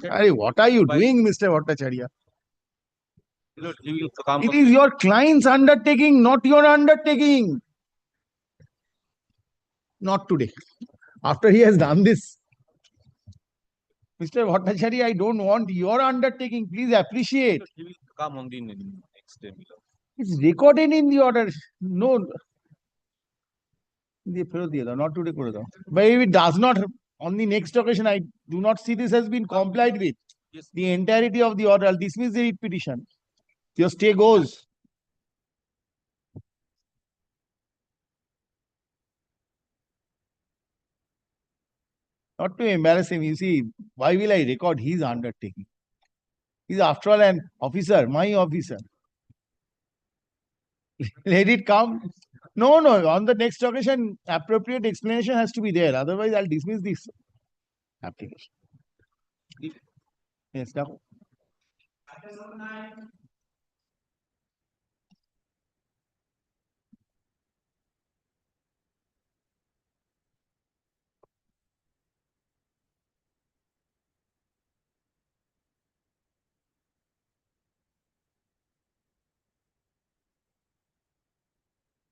Arey, what are you doing, Mr. Bhattacharya? It is your client's undertaking, not your undertaking. Not today. After he has done this, Mr. Bhattacharya, I don't want your undertaking. Please appreciate. He will come on the next day. It's recorded in the order. No. Not today. But if it does not, on the next occasion, I do not see this has been complied with. Yes. The entirety of the order, I'll dismiss the writ petition. Your stay goes. Not to embarrass him, you see, why will I record his undertaking? He's after all an officer, my officer. Let it come. No, on the next occasion, appropriate explanation has to be there. Otherwise, I'll dismiss this application. Yes, now.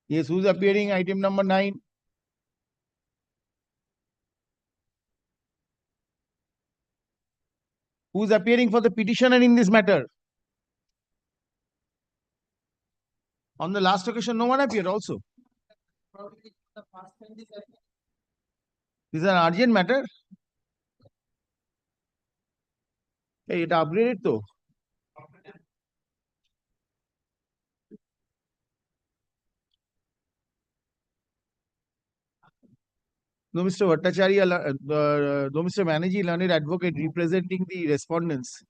Yes, who's appearing? Item number 9. Who's appearing for the petitioner in this matter? On the last occasion, no one appeared also. This is an urgent matter. Hey, it upgraded though. No, Mr. Bhattacharya, no, Mr. Banerjee, learned advocate representing the respondents,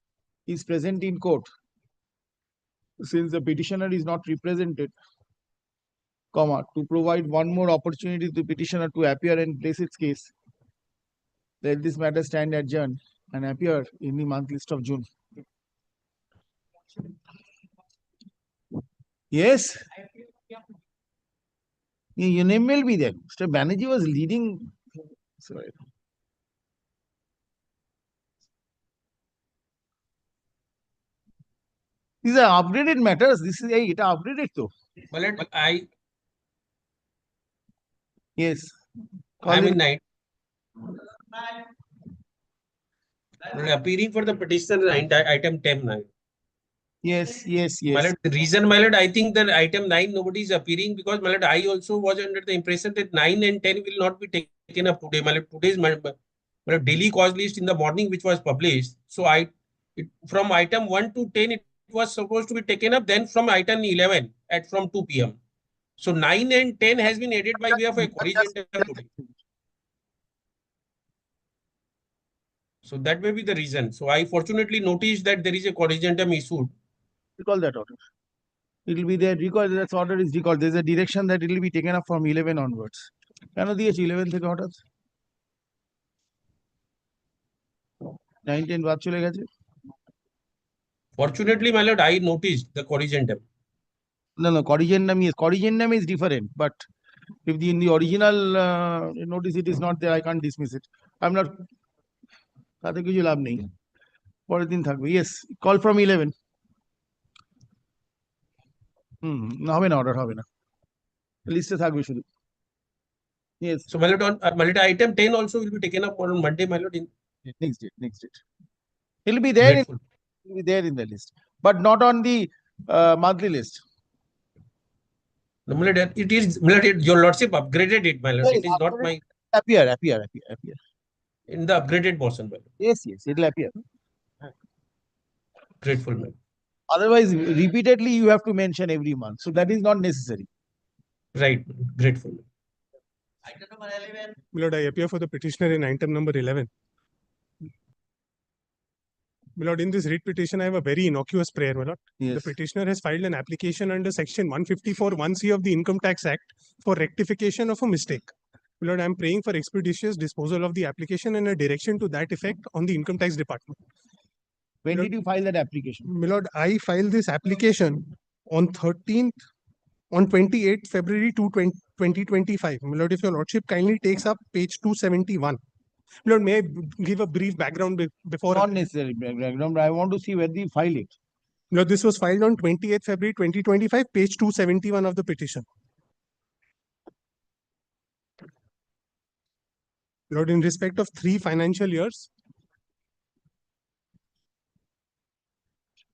is present in court. Since the petitioner is not represented, to provide one more opportunity to the petitioner to appear and place its case, let this matter stand adjourned and appear in the month list of June. Yes? Your name will be there. Mr. Banerjee was leading. Sorry. These are upgraded matters. This is it upgraded though. But Yes. I'm in night. Appearing for the petitioner item 10 9. Yes. The reason, my lord, I think that item 9 nobody is appearing because, my lord, I also was under the impression that 9 and 10 will not be taken up today. My lord, today's daily cause list in the morning which was published. So from item 1 to 10 it was supposed to be taken up. Then from item 11 from 2 p.m. So 9 and 10 has been added by way of a corrigendum today. So that may be the reason. So I fortunately noticed that there is a corrigendum issued. Recall that order. It will be there. Recall that order is recalled. There is a direction that it will be taken up from 11 onwards. Can you 11 থেকে হঠাৎ 9 10 বাদ চলে গেছে? Fortunately, my lord, I noticed the corrigendum. No, corrigendum is different. But if in the original notice it is not there, I can't dismiss it. I'm not. তাতে কিছু লাভ নেই। পরের দিন থাকবে। Yes, call from 11. হবে না, order হবে না। লিস্টে থাকবে শুধু। Yes. So, my lord, item 10 also will be taken up on Monday, my lord. Next date. It will be there. It will be there in the list, but not on the monthly list. No, my lord, it is, my lord, your lordship upgraded it, my lord. Yes, it is not my appear. In the upgraded portion, my lord. Yes, it will appear. Grateful, my lord. Otherwise, repeatedly you have to mention every month, so that is not necessary. Right, grateful. Item number 11. My lord, I appear for the petitioner in item number 11. My lord, in this writ petition, I have a very innocuous prayer, my lord. Yes. The petitioner has filed an application under section 154 1C of the Income Tax Act for rectification of a mistake. My lord, I am praying for expeditious disposal of the application and a direction to that effect on the Income Tax Department. When did you file that application? My lord, I filed this application on 28th February 2025. My lord, if your lordship kindly takes up page 271. My lord, may I give a brief background before? Not necessary background. I want to see where they file it. My lord, this was filed on 28th February 2025, page 271 of the petition. My lord, in respect of 3 financial years,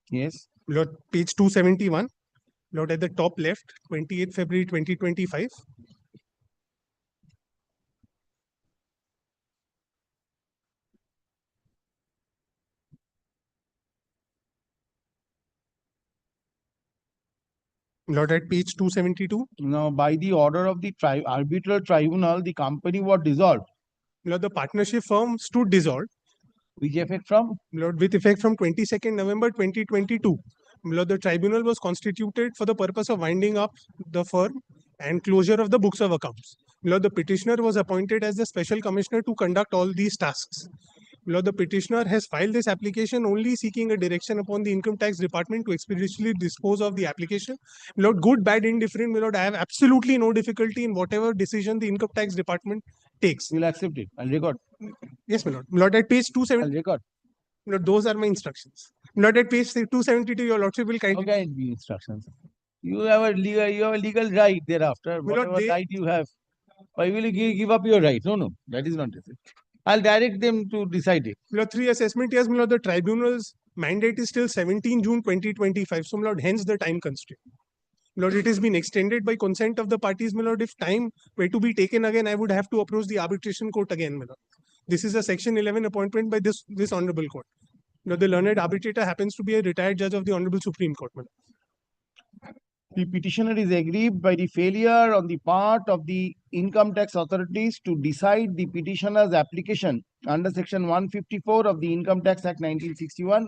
Yes. my lord, page 271, my lord, at the top left, 28th February 2025. My lord, at page 272. Now, by the order of the arbitral tribunal, the company was dissolved. My lord, the partnership firm stood dissolved. Which effect from? My lord, with effect from 22nd November 2022. My lord, the tribunal was constituted for the purpose of winding up the firm and closure of the books of accounts. My lord, the petitioner was appointed as the special commissioner to conduct all these tasks. My lord, the petitioner has filed this application only seeking a direction upon the income tax department to expeditiously dispose of the application. My lord, good, bad, indifferent, my lord, I have absolutely no difficulty in whatever decision the income tax department takes. We'll accept it. I'll record. Yes, my lord. My lord, at page 270. I'll record. No, those are my instructions. Not at page 272, your lordship will kindly. Okay, it'll be instructions. You have a legal right thereafter. My lord, Whatever they- right you have. Why will you give up your right? No, that is not necessary. I'll direct them to decide it. My lord, 3 assessment years, my lord, the tribunal's mandate is till 17 June 2025. So, my lord, hence the time constraint. My lord, it has been extended by consent of the parties, my lord. If time were to be taken again, I would have to approach the arbitration court again, my lord. This is a section 11 appointment by this honorable court. Now, the learned arbitrator happens to be a retired judge of the Honorable Supreme Court, my lord. The petitioner is aggrieved by the failure on the part of the income tax authorities to decide the petitioner's application under section 154 of the Income Tax Act 1961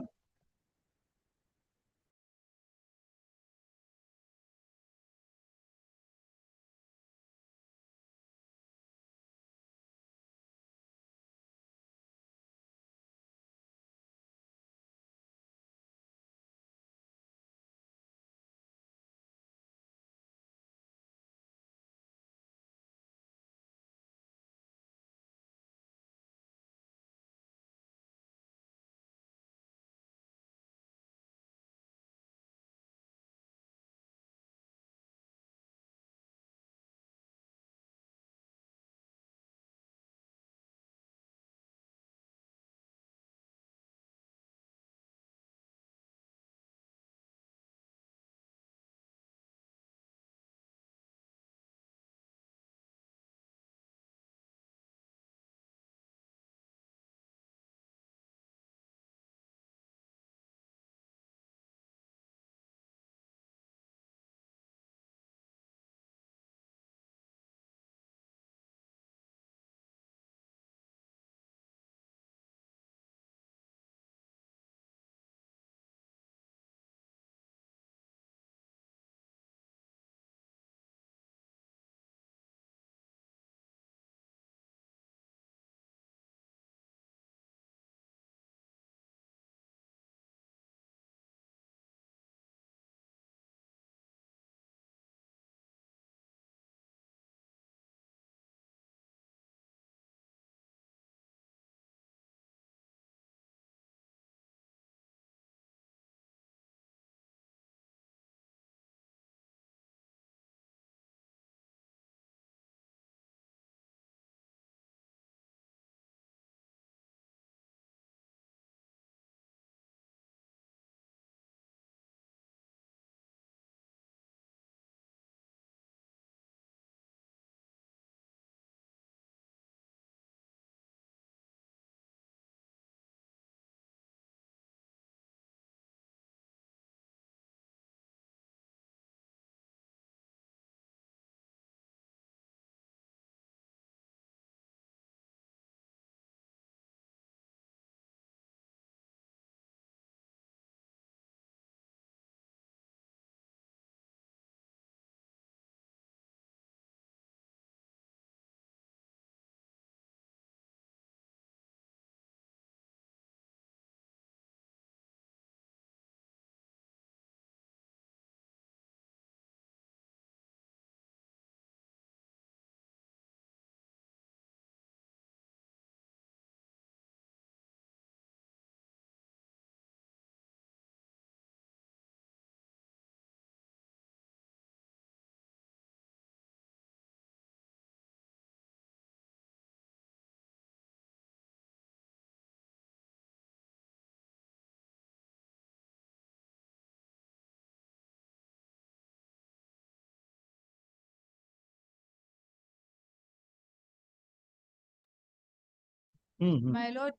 My lord,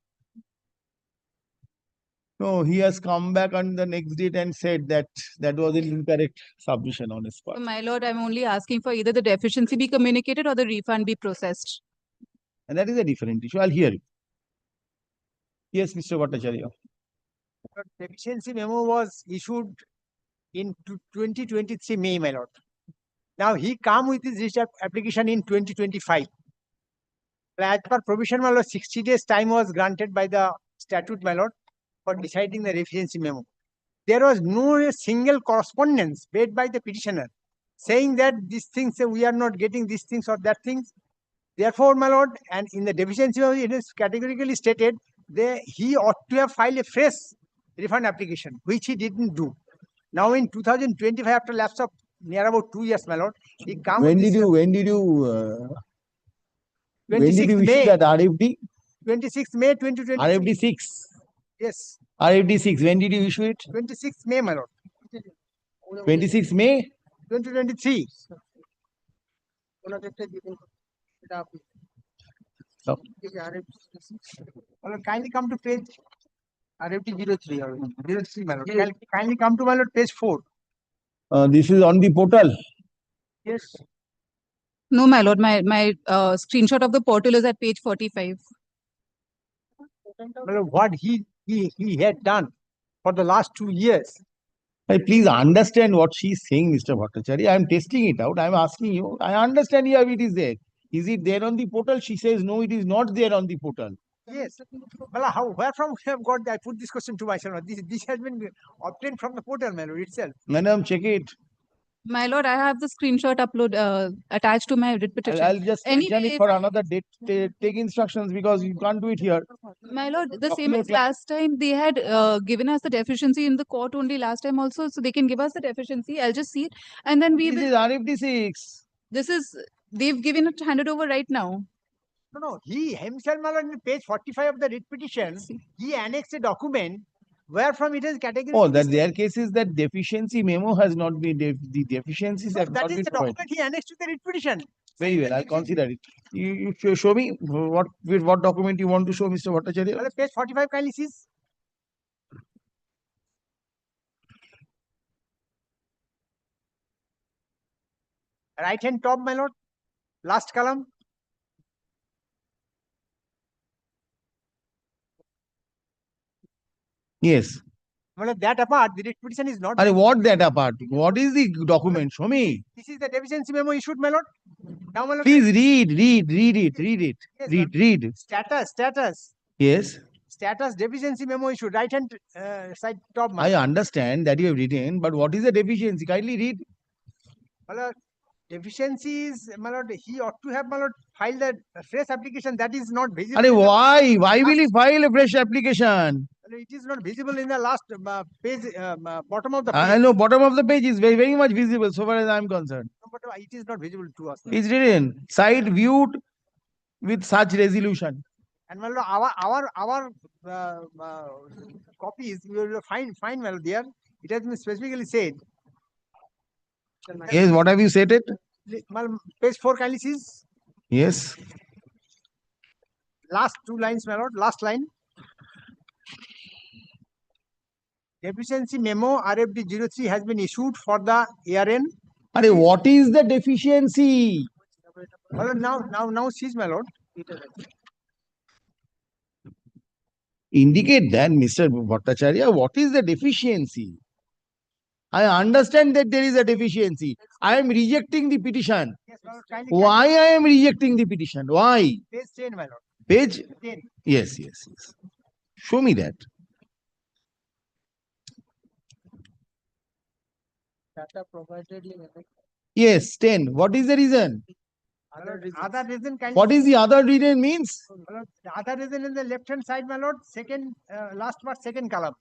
No, he has come back on the next date and said that that was an incorrect submission on his part. my lord, I'm only asking for either the deficiency be communicated or the refund be processed. And that is a different issue. I'll hear you. Yes, Mr. Bhattacharya. But deficiency memo was issued in 2023 May, my lord. Now he come with his research application in 2025. As per provision, my lord, 60 days time was granted by the statute, my lord, for deciding the deficiency memo. There was no single correspondence made by the petitioner saying that these things, we are not getting these things or that things. Therefore, my lord, and in the deficiency memo, it is categorically stated that he ought to have filed a fresh refund application, which he didn't do. Now in 2025, after lapse of near about 2 years, my lord, he come When with did this, you when did you 26th issue May, that RFD? 26th May 2020. RFD 6. Yes, RFD 6. When did you issue it? 26th May, my lord, 26 May? 2023. Oh. My lord, kindly come to page RFT 03, or 03, my lord. Kindly come to my lord, page 4. This is on the portal. Yes. No, my lord, my screenshot of the portal is at page 45. My lord, what he had done for the last 2 years. Please understand what she is saying, Mr. Bhattacharya. I am testing it out. I am asking you. I understand here it is there. Is it there on the portal? She says, no, it is not there on the portal. Yes. Well, how, where from we have got, I put this question to myself. This has been obtained from the portal, my lord, itself. Madam, check it. My lord, I have the screenshot attached to my writ petition. I'll just mention Anyway, it for another date. Take instructions because you can't do it here. my lord, the Talk to same your as last time, they had given us the deficiency in the court only last time also, so they can give us the deficiency. I'll just see it, and then we This will. is RFD 6. This is they've given it handed over right now. No, he himself, my lord, in page 45 of the writ petition, he annexed a document where from it is category. Oh, that their case is that deficiency memo has not been, the deficiencies have That not is been the provided. document he annexed to the writ petition. Very well, I'll consider it. You show me what document you want to show, Mr. Bhattacharya. Well, page 45, kindly see. Right hand top, my lord, last column. Yes. Well, that apart, the writ petition is not. What that apart? What is the document? Show me. This is the deficiency memo issued, my lord. Now, my lord, Please read it. yes, Read. status. Yes. Status deficiency memo issued, right hand side top, my I lord. understand that you have written, but what is the deficiency? Kindly read. My lord, deficiencies, my lord, he ought to have, my lord, filed a fresh application that is not visible. Why? Why will he file a fresh application? It is not visible in the last page, bottom of the I page. know bottom of the page is very, very much visible so far as I am concerned. No, but it is not visible to us. It's written, site viewed with such resolution. And my lord, our copies, you will find well there. It has been specifically said. Yes, what have you said it? My lord, page 4, kindly see. Yes. Last 2 lines, my lord, last line. Deficiency memo RFD 03 has been issued for the ARN. What is the deficiency? My lord, now sees, my lord. Indicate that, Mr. Bhattacharya, what is the deficiency? I understand that there is a deficiency. I am rejecting the petition. Yes, my lord, kindly, Why I am rejecting the petition? Why? page 10, my lord. Page? 10. Yes. Show me that. Data provided in Yes, 10. What is the reason? other reason, kindly. What is the other reason means? My lord, the other reason in the left hand side, my lord, second, last part, second column.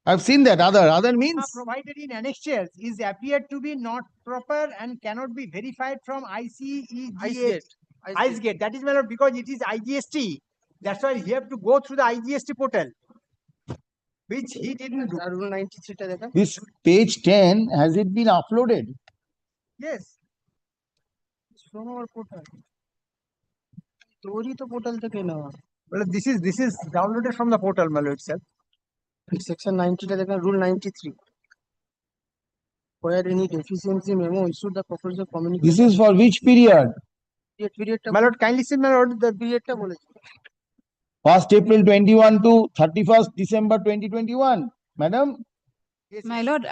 I've seen that. Other means? Provided in annexures is appeared to be not proper and cannot be verified from ICEGH. ICEGH. That is, my lord, because it is IGST. That's why he have to go through the IGST portal, which he didn't do. This page 10, has it been uploaded? Yes. From our portal. Story to portal থেকে নেওয়া। Well, this is downloaded from the portal, my lord itself. It's section 90 টা দেখেন rule 93 where any deficiency memo issued the proposal communication This is for which period? period My lord, kindly see, my lord, the period টা বলেছি 1st April 21 to 31st December 2021. Madam, My lord,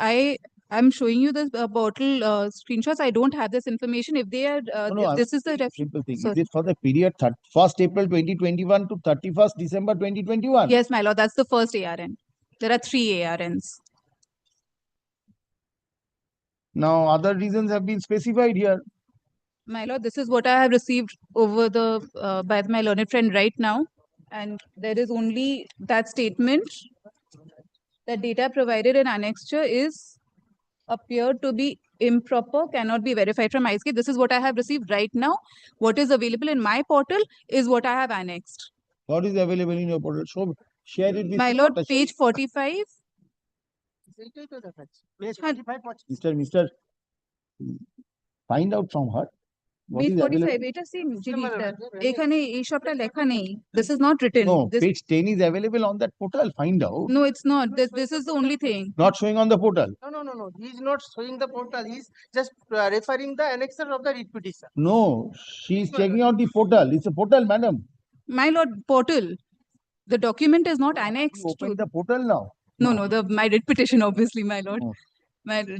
I'm showing you the portal screenshots. I don't have this information. If they are, no, if this is the simple thing. sorry. Is it for the period 1st April 2021 to 31st December 2021? Yes, my lord, that's the first ARN. There are 3 ARNs. Now, other reasons have been specified here. My lord, this is what I have received over the by my learned friend right now, and there is only that statement that data provided in annexure is appeared to be improper, cannot be verified from ISK. This is what I have received right now. What is available in my portal is what I have annexed. What is available in your portal? Show, share it with My me. lord, page 45. সেইটাই তো দেখাচ্ছি page Huh. 45. Mister, find out from her. What Page is available? 45, এটা same জিনিস sir এখানে এই সবটা লেখা নেই. This is not written. No, This, page 10 is available on that portal. Find out. no, it's not. This is the only thing. Not showing on the portal. no he is not showing the portal he is just referring the annexure of the writ petition No, she is checking out the portal. It's a portal, madam. My lord, portal. The document is not You annexed open to. the portal now. No, my writ petition, obviously, my lord. Oh.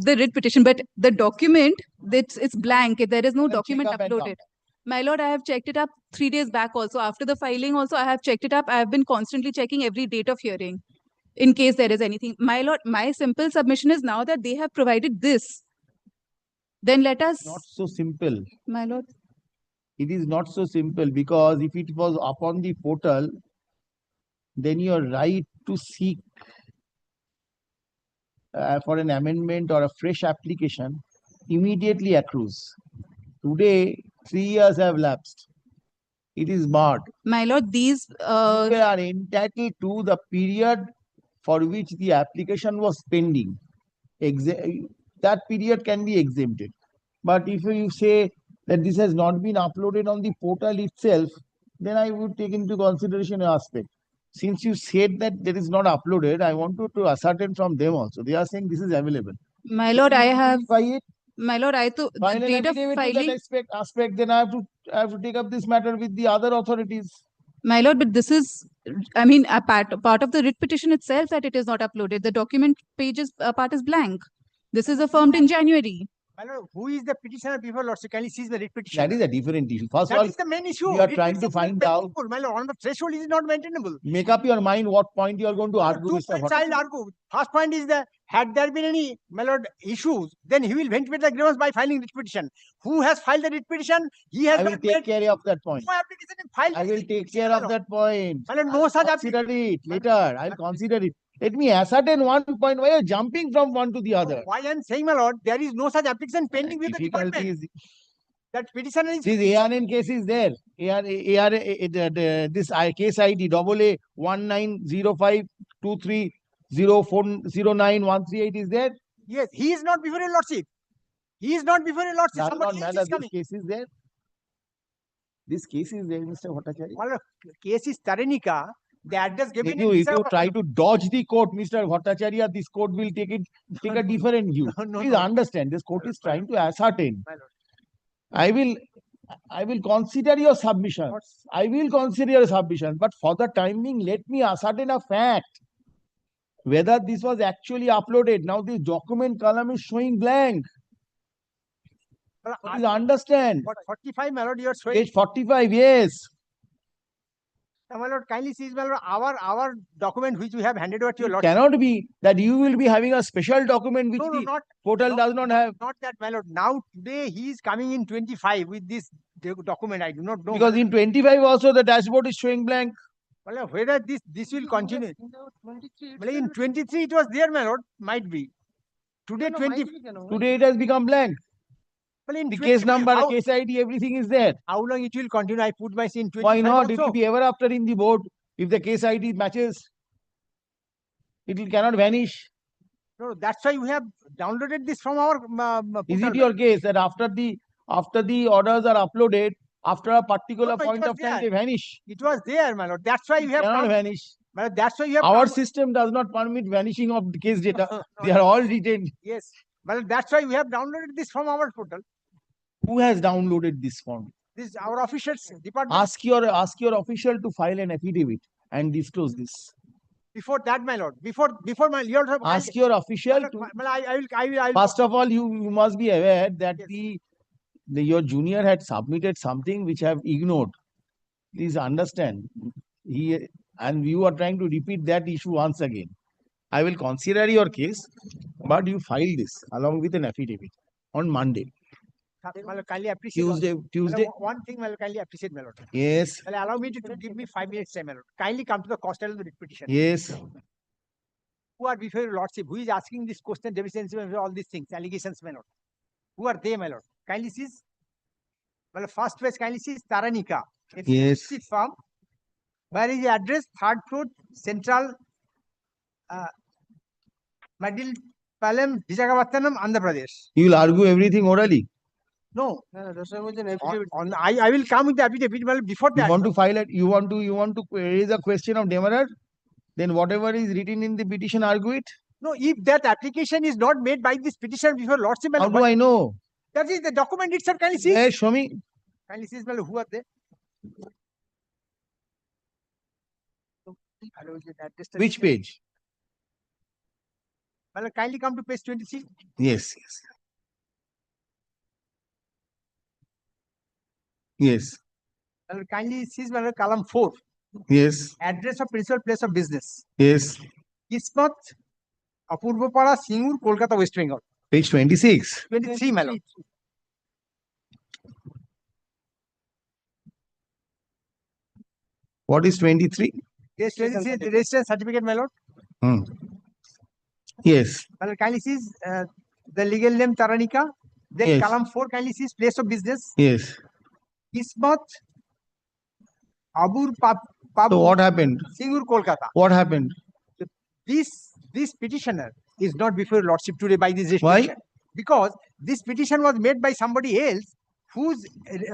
The writ petition, but the document, it's blank. There is no Check document up and come. uploaded. My lord, I have checked it up 3 days back also. After the filing also, I have checked it up. I have been constantly checking every date of hearing in case there is anything. My lord, my simple submission is now that they have provided this. Then let us, Not so simple. my lord, It is not so simple because if it was upon the portal, then your right to seek for an amendment or a fresh application immediately accrues. Today, 3 years have lapsed. It is barred. my lord, these, You are entitled to the period for which the application was pending. That period can be exempted. But if you say that this has not been uploaded on the portal itself, then I would take into consideration an aspect. Since you said that that is not uploaded, I want to ascertain from them also. They are saying this is available. my lord, I have, Verify it, my lord, I to the file an date of affidavit to filing. that aspect, then I have to take up this matter with the other authorities. My lord, but this is, I mean, a part of the writ petition itself that it is not uploaded. The document pages part is blank. This is affirmed in January. My lord, who is the petitioner before lordship? Kindly seize the writ petition. That is a different issue. First of That all, is the main issue. we are Writ trying to petition is find out. maintainable. My lord, on the threshold is not maintainable. make up your mind what point you are going to argue. Two Mr. points Bhattacharya. I'll argue. First point is that had there been any, my lord, issues, then he will ventilate the grievance by filing writ petition. Who has filed the writ petition? He has I will not take made care of that point. no application and filed. I will take care of that point. My lord, no such application. Consider it later. I'll consider it. Let me ascertain one point. Why are you jumping from one to the other? Why I'm saying, my lord, there is no such application pending with the Difficulty department. is That petitioner is. this ARN case is there. This case ID AA 1905230409 is there. Yes, he is not before your lordship. He is not before your lordship. Does not Somebody else matter. is This coming. case is there. This case is there, Mr. Bhattacharya. My lord, case is Tarenika. The address given If in you December- try to dodge the court, Mr. Bhattacharya, this court will take a different view. No, Please understand, this court is trying to ascertain. My lord. I will consider your submissions. I will consider your submissions, but for the time being, let me ascertain a fact. Whether this was actually uploaded. Now this document column is showing blank. Well, Please understand. What 45, my lord, you are showing. Page 45, yes. My lord, kindly seize, my lord, our document which we have handed over to your It lordship. cannot be that you will be having a special document which No, the not portal no, does not have. not that, my lord. Now today he is coming in 25 with this document. I do not know. Because in 25 also the dashboard is showing blank. my lord, whether this will continue. 23 Well, in 23 it was there, my lord. Might be. Today 20. Today it has become blank. Well, in The 20 case number, how, case ID, everything is there. how long it will continue? I put my in 25 Why not? It also. will be ever after in the board. If the case ID matches, cannot vanish. No, that's why we have downloaded this from our Is portal, it your case that after the orders are uploaded, After a particular No, it point was of time, there. they vanish. It was there, my lord. That's why you have Cannot come. vanish. But that's why you have Our come. system does not permit vanishing of case data. No, They are all retained. Yes. But that's why we have downloaded this from our portal. Who has downloaded this form? This our officials department. Ask your official to file an affidavit and disclose this. Before that, my lord. Before my your Ask your official to. I will. First of all, you must be aware that Yes. your junior had submitted something which I have ignored. Please understand. And you are trying to repeat that issue once again. I will consider your case, but you file this along with an affidavit on Monday. Kindly appreciate. Tuesday. One thing, kindly appreciate, my lord. Yes. Allow me to give me 5 minutes time, my lord. Kindly come to the cost of the petition. Yes. Who are before your lordship? Who is asking this question, deficiency, all these things, allegations, my lord? Who are they, my lord? Kindly see. Well, first page, kindly see Taranika. Yes. Farm. Where is the address? 3rd floor, Central Middle Palem, Visakhapatnam, Andhra Pradesh. You will argue everything orally. No. That's why with an affidavit. I will come with the affidavit. Well, before You that. want to file it? You want to raise a question of demurrer? Then whatever is written in the petition, argue it. No, if that application is not made by this petition before lordship, How do I know? that is the document itself. Kindly see. Hey, show me. Kindly see, well, who are they? Which page? Well, kindly come to page 26. Yes, yes. Yes, Well, kindly see, well, column 4. yes, Address of principal place of business. yes. Kismat, Apurvapara, Singur, Kolkata, West Bengal. Page 26. 23, my lord. What is 23? Yes, 23, the residence certificate, my lord. Hmm. Yes, Well, kindly see the legal name Taranika. Then Yes. column 4, kindly see place of business. yes. Kismat, Abur So what happened? Singur, Kolkata. What happened? This petitioner is not before your lordship today by this Why? restriction. Because this petition was made by somebody else whose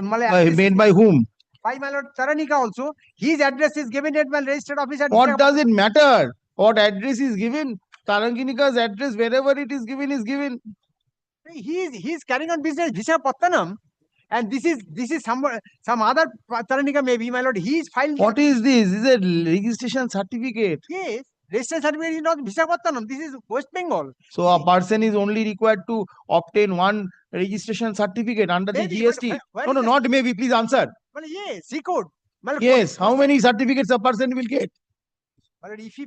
Made by whom? by my lord Taranika also. His address is given at my registered office at What does it matter? What address is given? Taranginika's address, wherever it is given, is given. He is carrying on business Visakhapatnam, and this is some other Taranika maybe, my lord. He is filed. What is this? This is a registration certificate. Yes, registration certificate is not Visakhapatnam. This is West Bengal. So a person is only required to obtain one registration certificate under the Maybe, GST. where No, is no, the- not maybe. Please answer. Well, yes, he could. Well, Yes. How many certificates a person will get? But if he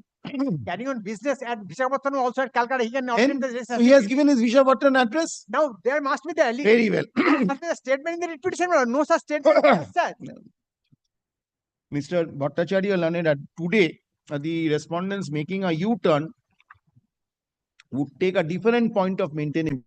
carrying on business at Visakhapatnam, also at Calcutta, he can obtain And the so registration he has certificate. given his Vishakhapatnam address. Now there must be the Very well. must be the statement in the writ petition. No such statement as such. Mr. Bhattacharya learned today the respondents making a U-turn would take a different point of maintaining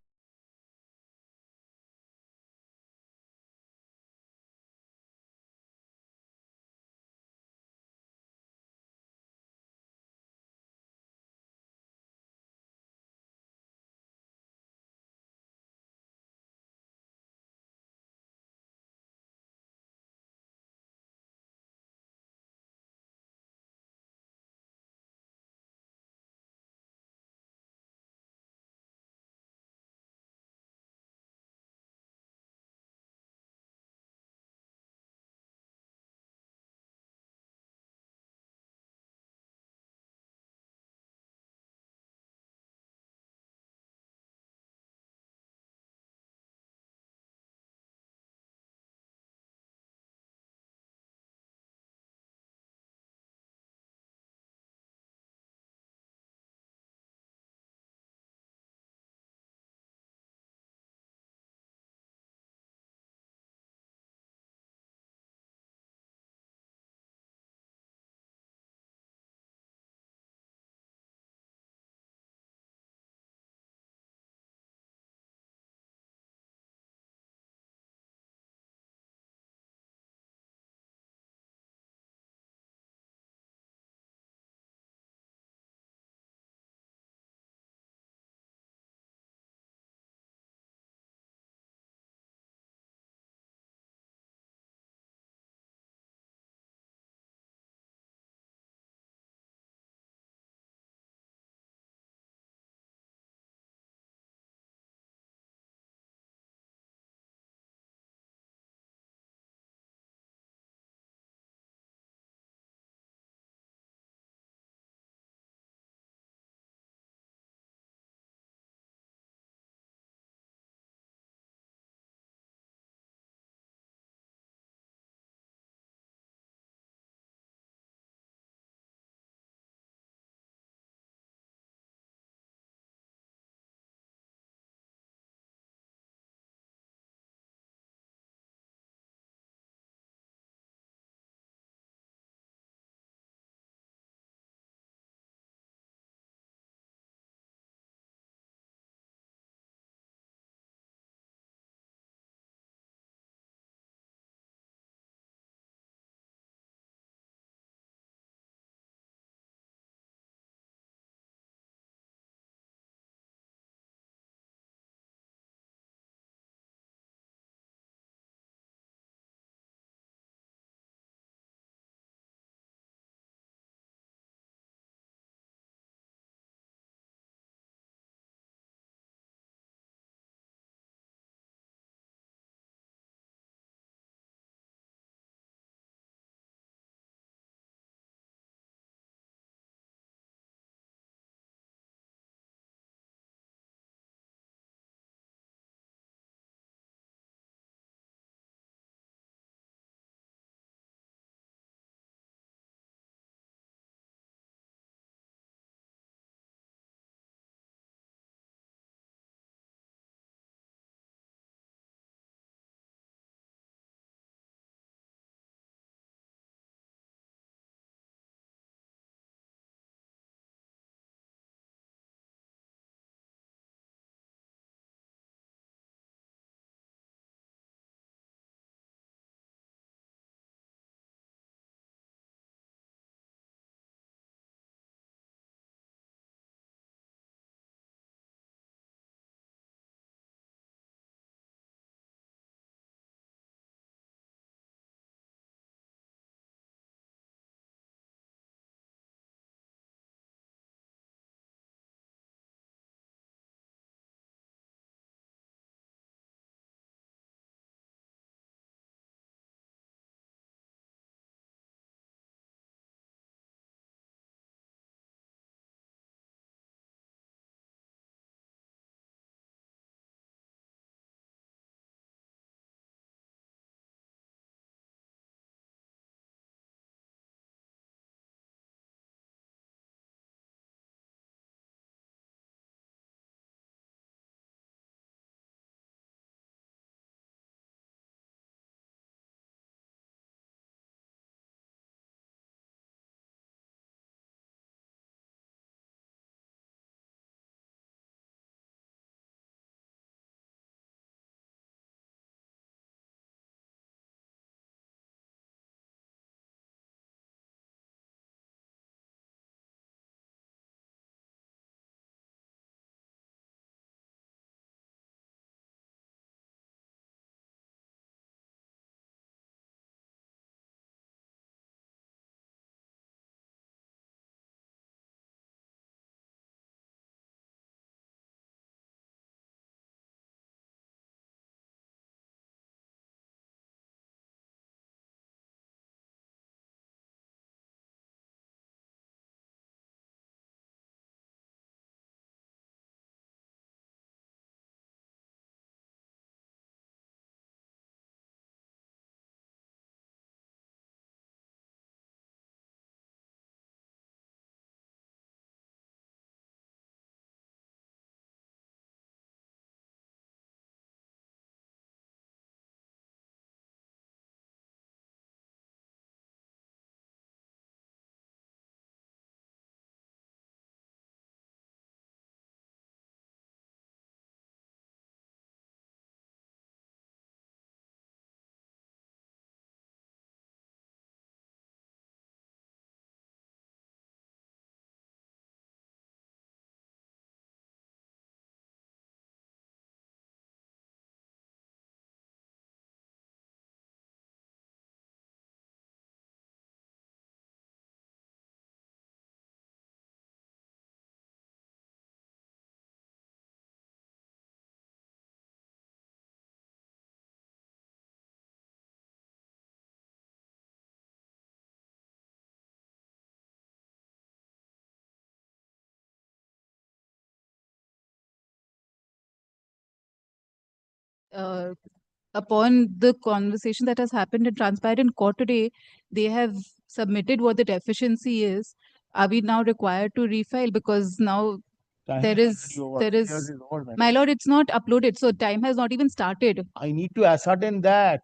upon the conversation that has happened in transparent court today, they have submitted what the deficiency is. Are we now required to refile? Because now Time there is is, already over. there 3 years is, over, madam. my lord, it's not uploaded. So time has not even started. I need to ascertain that.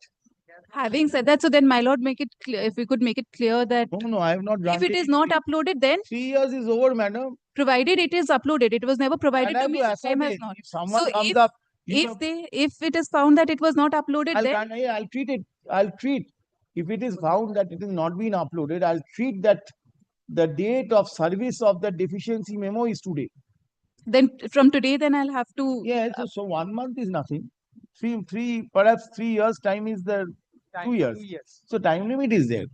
Having said that, so then my lord, make it clear, if we could make it clear that No, I have not if granted it is not uploaded, then 3 years is over, madam. provided it is uploaded, it was never provided And I to have me, to so time has ascertain. not. If someone So comes if, up, you have- if it is found that it was not uploaded, I'll, then I'll treat it. I'll treat. If it is found that it has not been uploaded, I'll treat that the date of service of the deficiency memo is today. from today, then I'll have to. Yes, so 1 month is nothing. Perhaps 3 years time is the 2 years. 2 years. So time limit is there.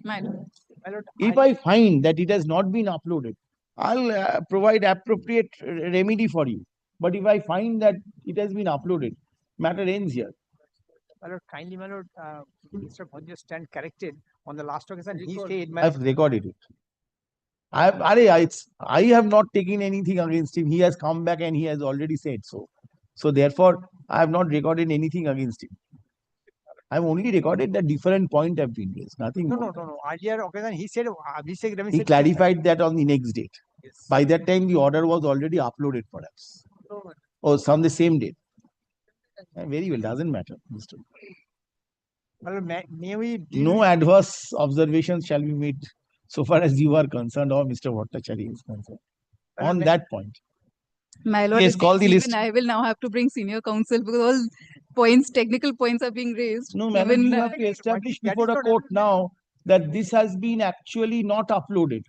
My lord. My lord, If I find that it has not been uploaded, I'll provide appropriate remedy for you. But if I find that it has been uploaded, matter ends here. my lord, kindly, my lord, Mr. Bhojya stand corrected on the last occasion. He said, my I've lord, recorded it. I have not taken anything against him. He has come back and he has already said so. So therefore, I have not recorded anything against him. I've only recorded the different point have been raised, nothing no, more. no, no, no. Earlier occasion, he said, Abhishek Ravi He said, clarified that on the next date. Yes. By that time, the order was already uploaded, perhaps. No, no. Or some the same date. Very well, doesn't matter. Mr. My lord, may we deal No with- adverse observations shall be made so far as you are concerned or Mr. Bhattacharya is concerned. my lord, On may- that point. My lord, Yes, it call the seems list. even I will now have to bring senior counsel because all points, technical points are being raised. No, madam, Even, you have to establish that is before a not- court now that this has been actually not uploaded.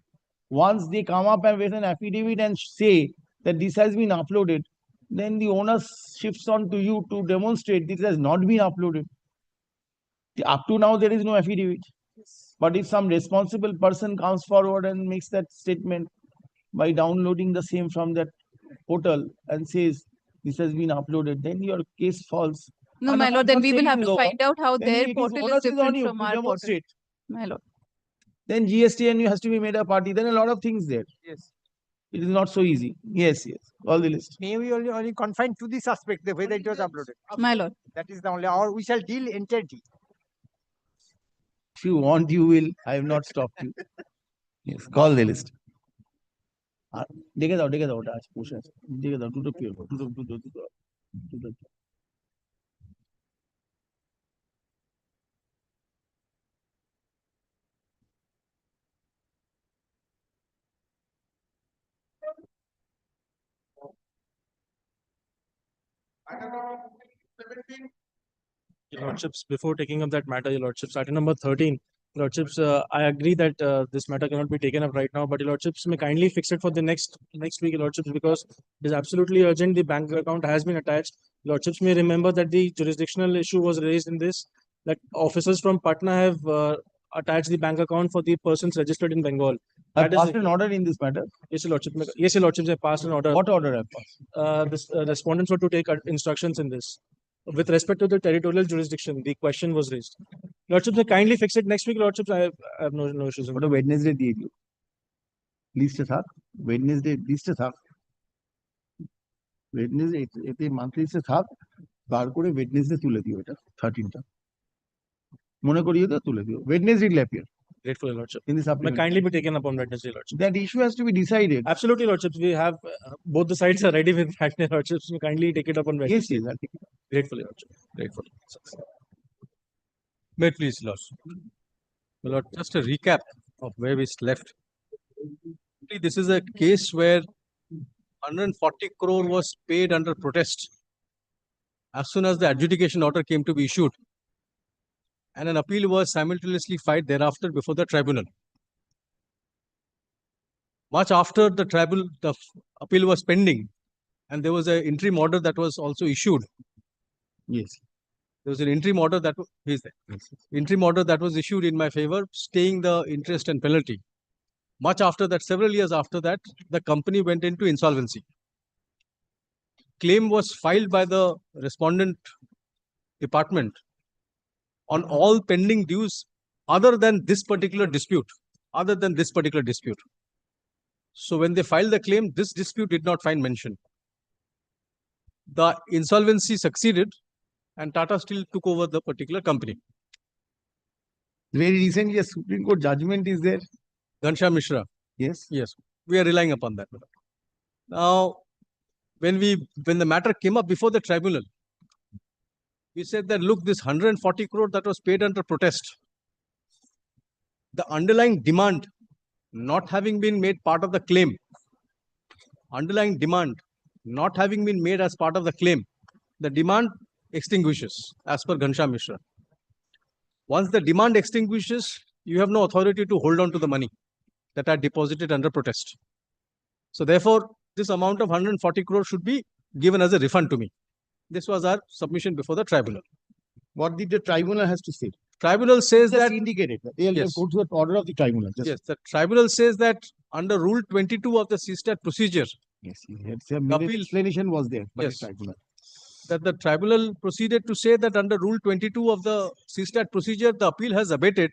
Once they come up and with an affidavit and say that this has been uploaded, then the onus shifts on to you to demonstrate this has not been uploaded. Up to now, there is no affidavit. But if some responsible person comes forward and makes that statement by downloading the same from that portal and says this has been uploaded, then your case falls. no, And my lord, then once we will it have is to over, find out how then their it is portal is onus on different you from to our portal. demonstrate. My lord. Then GSTNU has to be made a party. Then a lot of things there. Yes. It is not so easy. Yes, yes. All the list. May we only confine to this aspect, the way that it was uploaded. My lord. That is the only, or we shall deal entirety. If you want, you will. I have not stopped you. Yes, call the list. দেখে দাও ওটা আছে বসে আছে দেখে দাও দুটো পেয়ে দুটো Your Lordships, before taking up that matter, Your Lordships, item number 13, Your Lordships, I agree that this matter cannot be taken up right now, but Your Lordships may kindly fix it for the next week, Your Lordships, because it is absolutely urgent. The bank account has been attached. Your Lordships may remember that the jurisdictional issue was raised in this, that officers from Patna have attached the bank account for the persons registered in Bengal. I That is passed an order in this matter. Yes, Your Lordship. Yes, Your Lordships, I passed an order. What order I passed? This respondents were to take instructions in this. With respect to the territorial jurisdiction, the question was raised. Lordships, may kindly fix it next week, Lordships. I have no issues. ওটা Wednesday দিয়ে দিও লিস্টে থাক Wednesday লিস্টে থাক Wednesday এতে monthly লিস্টে থাক বার করে ওয়েডনেসডে তুলে দিও এটা 13টা মনে করিয়ে দাও তুলে দিও Wednesday will appear Grateful, Lordship. in the May supplement. kindly be taken upon Wednesday, Lordship. That issue has to be decided. Absolutely, Lordships. We have both the sides are ready with that, Lordships. May kindly take it upon Wednesday. Yes, yes, I'll take it. Gratefully, Lordship. Gratefully. May it please, Lord. My Lord, just a recap of where we left. This is a case where 140 crore was paid under protest as soon as the adjudication order came to be issued, and an appeal was simultaneously filed thereafter before the tribunal. Much after the appeal was pending, and there was an interim order that was also issued. Yes. There was an interim order that interim order that was issued in my favor, staying the interest and penalty. Much after that, several years after that, the company went into insolvency. Claim was filed by the respondent department on all pending dues other than this particular dispute. So when they filed the claim, this dispute did not find mention. The insolvency succeeded, and Tata Steel took over the particular company. Very recently, a Supreme Court judgment is there. Ghanshyam Mishra. Yes. Yes, we are relying upon that. Now, when the matter came up before the tribunal, we said that, look, this 140 crore that was paid under protest, the underlying demand not having been made part of the claim, underlying demand not having been made as part of the claim, the demand extinguishes as per Ghanshyam Mishra. Once the demand extinguishes, you have no authority to hold on to the money that are deposited under protest. So therefore, this amount of 140 crore should be given as a refund to me. This was our submission before the tribunal. What did the tribunal has to say? Tribunal says Just that, indicated. They'll yes, go to the order of the tribunal. Just, yes, the tribunal says that under Rule 22 of the CSTAT procedure, yes, it's a minute appeal. explanation was there by Yes. the tribunal. that the tribunal proceeded to say that under Rule 22 of the CSTAT procedure, the appeal has abated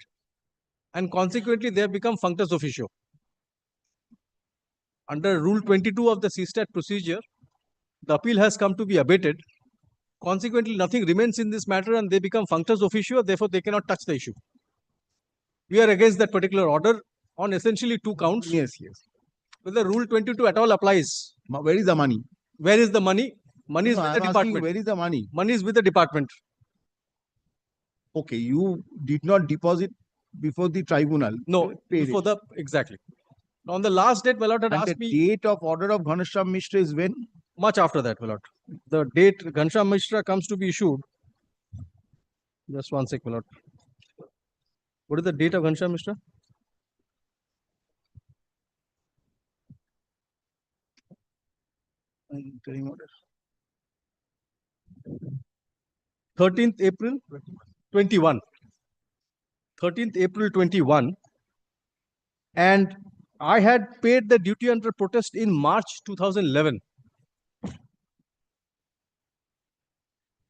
and consequently they have become functus officio. Under Rule 22 of the CSTAT procedure, the appeal has come to be abated. Consequently, nothing remains in this matter and they become functus officio, therefore they cannot touch the issue. We are against that particular order on essentially two counts. Yes, yes. Whether Rule 22 at all applies. Where is the money? Where is the money? Money is No, with I'm the asking you, department. where is the money? Money is with the department. Okay, you did not deposit before the tribunal. No, You paid before it. the, exactly. On the last date, my lord had And asked the me, date of order of Ghanshyam Mishra is when? much after that, my lord. The date Ghanshyam Mishra comes to be issued. Just one sec, my lord. What is the date of Ghanshyam Mishra? Interim order. 13th April 21. 13th April 21. And I had paid the duty under protest in March 2011.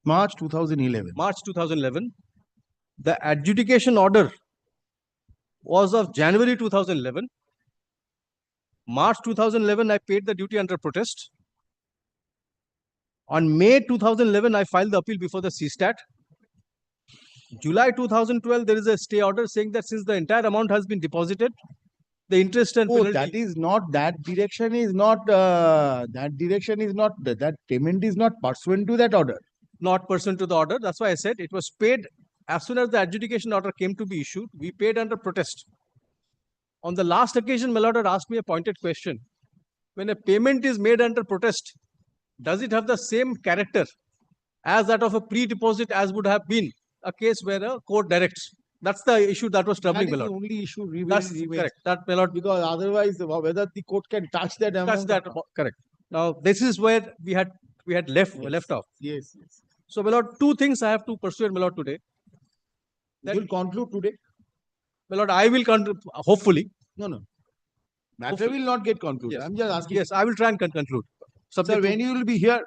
March 2011. March 2011. The adjudication order was of January 2011. March 2011, I paid the duty under protest. On May 2011, I filed the appeal before the CSTAT. July 2012, there is a stay order saying that since the entire amount has been deposited, the interest and Oh, penalty. that is not, that direction is not, that payment is not pursuant to that order. Not pursuant to the order. That's why I said it was paid as soon as the adjudication order came to be issued. We paid under protest. On the last occasion, my lord had asked me a pointed question. When a payment is made under protest, does it have the same character as that of a pre-deposit as would have been a case where a court directs? That's the issue that was That troubling, is my the lord. only issue. That's correct. That, my lord, Because otherwise, whether the court can touch that amount. that's that. Correct. Now, this is where we had left off. Yes, yes. So, my lord, two things I have to persuade, my lord, today. You will conclude today? My lord, I will hopefully. No, no. Matter Hopefully. will not get concluded. Yes. I'm just asking. Yes, I will try and conclude. Sir, Subject to- when you will be here?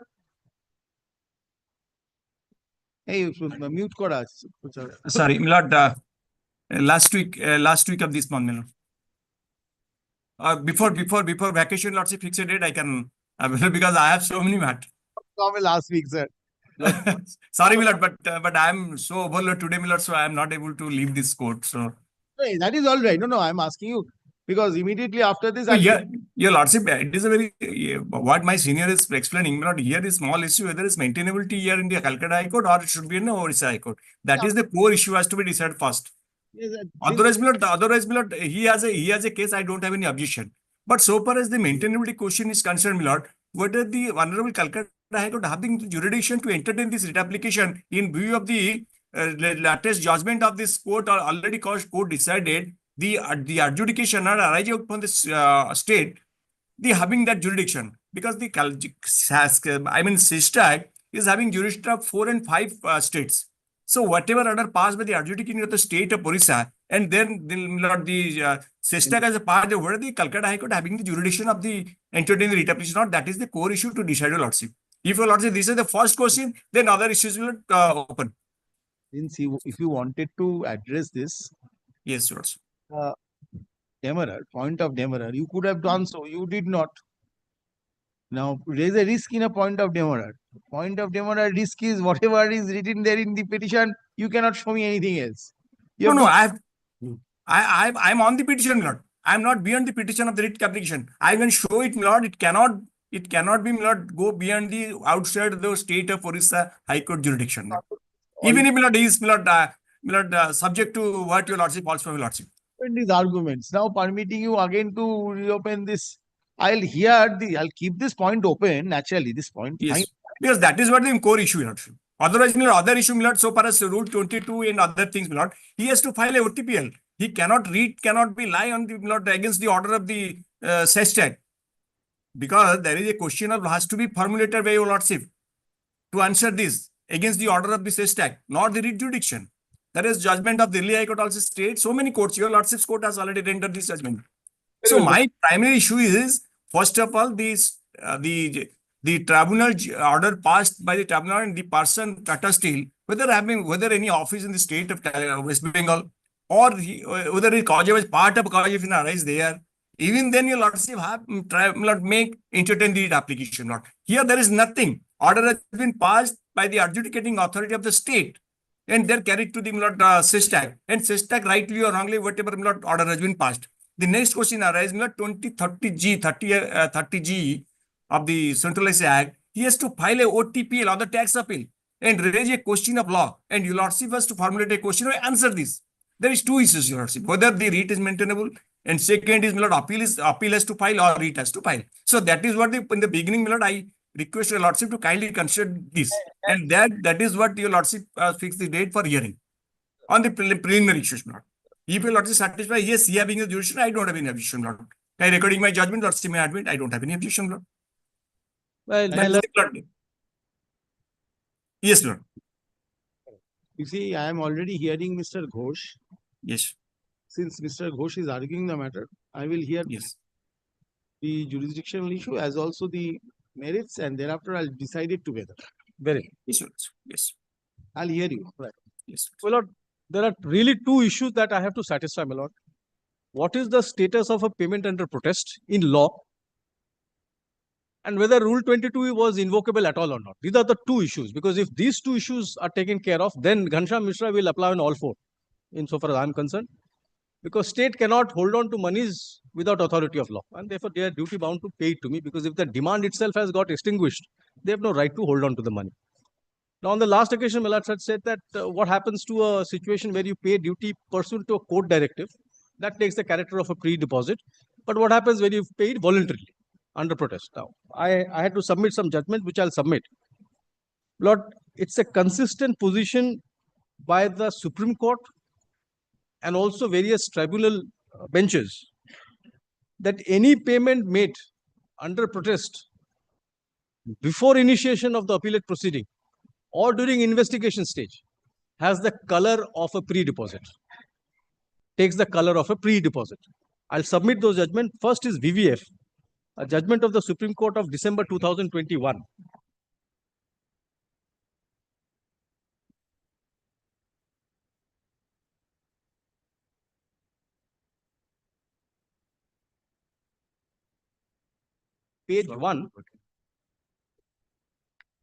Hey, mute kora. Sorry, my lord, last week of this month, my lord. Before vacation, lordship fixed date, I can, because I have so many matters. Last week, sir. Sorry, my lord, but I am so overloaded today, my lord, so I am not able to leave this court. So, Hey, that is all right. No, I'm asking you because immediately after this, so yeah, your lordship, it is a very, what my senior is explaining, my lord, here is small issue, whether it's maintainability here in the Calcutta High Court or it should be in the Orissa High Court. That is the core issue has to be decided first. Otherwise, my lord, he has a case, I don't have any objection. But so far as the maintainability question is concerned, my lord, whether the Honorable Calcutta High Court having the jurisdiction to entertain this writ application in view of the latest judgment of this court or already court decided the adjudication are arising from this state, the having that jurisdiction because the SISTAC is having jurisdiction of 4 and 5 states. So whatever order passed by the adjudicating of the state of Orissa, and then the SISTAC as a part of where the Calcutta High Court having the jurisdiction of the entertaining the writ application, not that is the core issue to decide your lordship. If your lordship, this is the first question, then other issues will open. Since if you wanted to address this, Yes, lordship. demerer, point of demerer, you could have done so. You did not. Now, raise a risk in a point of demurrer. Point of demurrer risk is whatever is written there in the petition, you cannot show me anything else. You No, have no, to- I'm on the petition, Lord. I'm not beyond the petition of the writ application. I can show it, Lord. It cannot be, Lord, go beyond the outside the state of Orissa High Court jurisdiction. Lord. Even if, Lord, he is, Lord, subject to what your Lordship calls for, your Lordship. these arguments. Now permitting you again to reopen this. I'll keep this point open, naturally, this point. Yes, because that is what the core issue, Lord. Otherwise, other issue, Lord, so far as Rule 22 and other things, Lord, he has to file a OTPL. He cannot be lie on the, Lord, against the order of the SESTAT. Because there is a question of has to be formulated by your Lordship to answer this against the order of the SESTAT, not the writ jurisdiction. There is judgment of Delhi High Court also states, so many courts, your Lordship's court has already rendered this judgment. So my primary issue is, first of all, the tribunal order passed by the tribunal and the person Tata Steel, whether any office in the state of West Bengal or whether his cause was part of cause if arise there, even then your Lordship have entertain the application. Lord. Here there is nothing. Order has been passed by the adjudicating authority of the state, and they're carried to the SESTAT, and SESTAT rightly or wrongly whatever order has been passed. The next question arises, 30G of the Centralized Act. He has to file a OTPL or the tax appeal and raise a question of law. And your Lordship has to formulate a question or answer this. There is two issues, your Lordship. Whether the writ is maintainable, and second is, appeal has to file or writ has to file. So that is what in the beginning, I request your Lordship to kindly consider this. And that is what your Lordship fixed the date for hearing on the preliminary issues, Lord. If your Lordship satisfied, yes, he having a jurisdiction, I don't have any objection, Lord. By recording my judgment, Lordship may admit, I don't have any objection, Lord. Well, That is the Lord. Yes, Lord. You see, I am already hearing Mr. Ghosh. Yes. Since Mr. Ghosh is arguing the matter, I will hear Yes. the jurisdictional issue as also the merits, and thereafter I'll decide it together. very. Yes, Lord. Yes. I'll hear you. Yes. Well, Lord, there are really two issues that I have to satisfy, my Lord. What is the status of a payment under protest in law? And whether Rule 22 was invocable at all or not. These are the two issues. Because if these two issues are taken care of, then Ghanshyam Mishra will apply on all four, insofar as I am concerned. Because state cannot hold on to monies without authority of law. And therefore, they are duty bound to pay it to me. Because if the demand itself has got extinguished, they have no right to hold on to the money. Now, on the last occasion, Malad had said that what happens to a situation where you pay duty pursuant to a court directive, that takes the character of a pre-deposit. But what happens when you pay it voluntarily under protest? Now, I had to submit some judgment, which I'll submit. Lord, it's a consistent position by the Supreme Court and also various tribunal benches that any payment made under protest before initiation of the appellate proceeding or during investigation stage has the color of a pre-deposit, takes the color of a pre-deposit. I'll submit those judgments. First is VVF, a judgment of the Supreme Court of December 2021.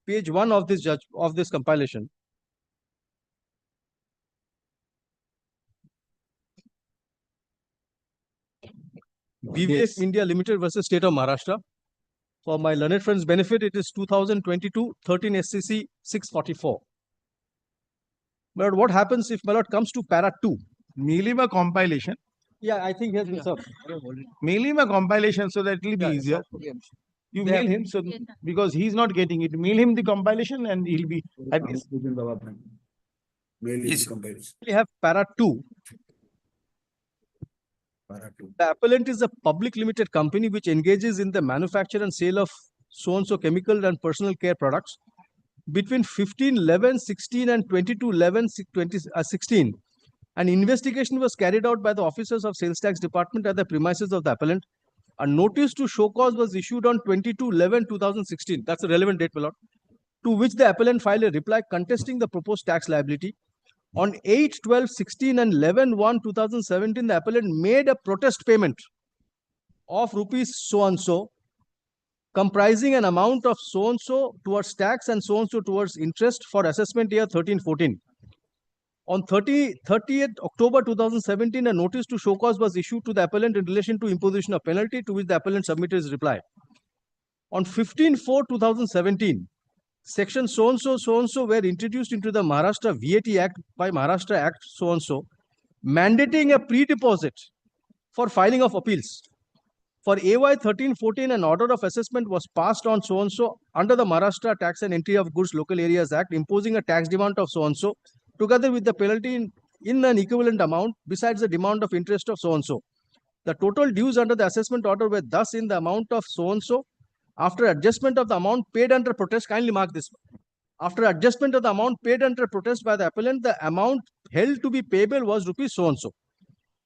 Page 1 of this compilation. VVF India Limited versus State of Maharashtra. For my learned friends' benefit, it is 2022 13 SCC 644. But what happens if Malad comes to para 2? Mail him a compilation. Yeah, I think he has been served. Mail him a compilation so that it will be easier. You They mail have- him so because he's not getting it. Mail him the compilation and he'll be happy. Yes. We have para 2. The appellant is a public limited company which engages in the manufacture and sale of so-and-so chemical and personal care products between 15/11/16 and 22/11/16. An investigation was carried out by the officers of sales tax department at the premises of the appellant. A notice to show cause was issued on 22/11/2016. That's a relevant date, my lord. To which the appellant filed a reply contesting the proposed tax liability. On 8/12/16 and 11/1/2017, the appellant made a protest payment of rupees so and so comprising an amount of so-and-so towards tax and so-and-so towards interest for assessment year 13-14. On 30th October 2017, a notice to show cause was issued to the appellant in relation to imposition of penalty, to which the appellant submitted his reply. On 15/4/2017, section so-and-so were introduced into the Maharashtra VAT Act by Maharashtra Act so-and-so, mandating a pre-deposit for filing of appeals. For AY 13-14, an order of assessment was passed on so-and-so under the Maharashtra Tax and Entry of Goods Local Areas Act, imposing a tax demand of so-and-so, together with the penalty in an equivalent amount, besides the demand of interest of so-and-so. The total dues under the assessment order were thus in the amount of so-and-so. After adjustment of the amount paid under protest, kindly mark this. After adjustment of the amount paid under protest by the appellant, the amount held to be payable was rupees so-and-so.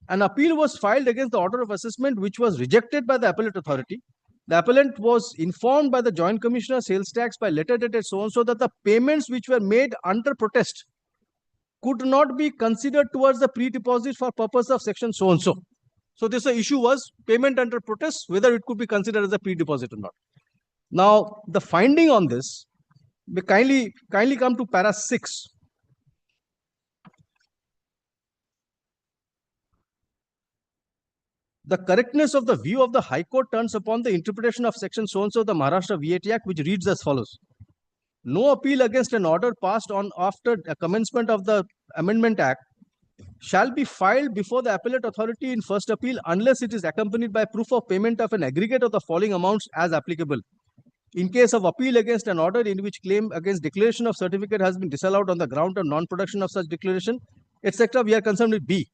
An appeal was filed against the order of assessment, which was rejected by the appellate authority. The appellant was informed by the Joint Commissioner Sales Tax by letter dated so-and-so that the payments which were made under protest could not be considered towards the pre-deposit for purpose of section so-and-so. So this issue was payment under protest, whether it could be considered as a pre-deposit or not. Now, the finding on this, we kindly come to para 6. The correctness of the view of the High Court turns upon the interpretation of section so-and-so of the Maharashtra VAT Act, which reads as follows. No appeal against an order passed on after the commencement of the Amendment Act shall be filed before the appellate authority in first appeal unless it is accompanied by proof of payment of an aggregate of the following amounts as applicable. In case of appeal against an order in which claim against declaration of certificate has been disallowed on the ground of non-production of such declaration, etc., we are concerned with B.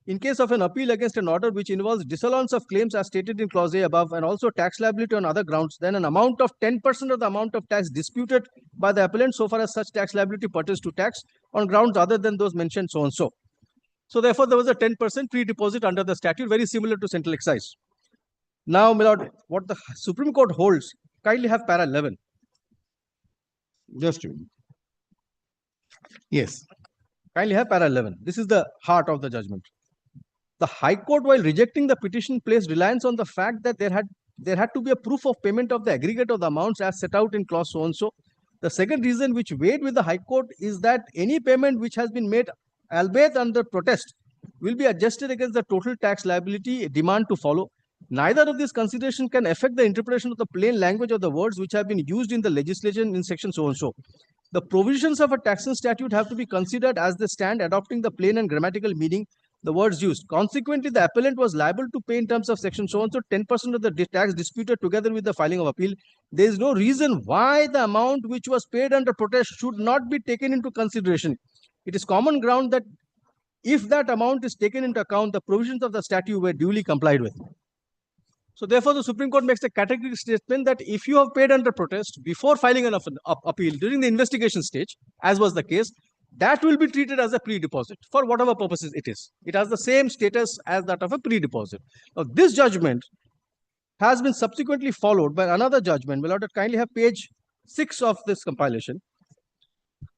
In case of an appeal against an order which involves disallowance of claims as stated in clause A above and also tax liability on other grounds, then an amount of 10% of the amount of tax disputed by the appellant so far as such tax liability pertains to tax on grounds other than those mentioned so and so. So therefore, there was a 10% pre-deposit under the statute, very similar to central excise. Now, my lord, what the Supreme Court holds, kindly have para 11. Just a minute. Yes. Kindly have para 11. This is the heart of the judgment. The High Court, while rejecting the petition, placed reliance on the fact that there had to be a proof of payment of the aggregate of the amounts as set out in clause so and so. The second reason which weighed with the High Court is that any payment which has been made, albeit under protest, will be adjusted against the total tax liability demand to follow. Neither of these considerations can affect the interpretation of the plain language of the words which have been used in the legislation in section so and so. The provisions of a taxation statute have to be considered as they stand, adopting the plain and grammatical meaning the words used. Consequently, the appellant was liable to pay in terms of section so and so 10% of the tax disputed together with the filing of appeal. There is no reason why the amount which was paid under protest should not be taken into consideration. It is common ground that if that amount is taken into account, the provisions of the statute were duly complied with. So therefore, the Supreme Court makes a categorical statement that if you have paid under protest before filing an appeal during the investigation stage, as was the case, that will be treated as a pre-deposit for whatever purposes it is. It has the same status as that of a pre-deposit. Now, this judgment has been subsequently followed by another judgment. We'll have to kindly have page 6 of this compilation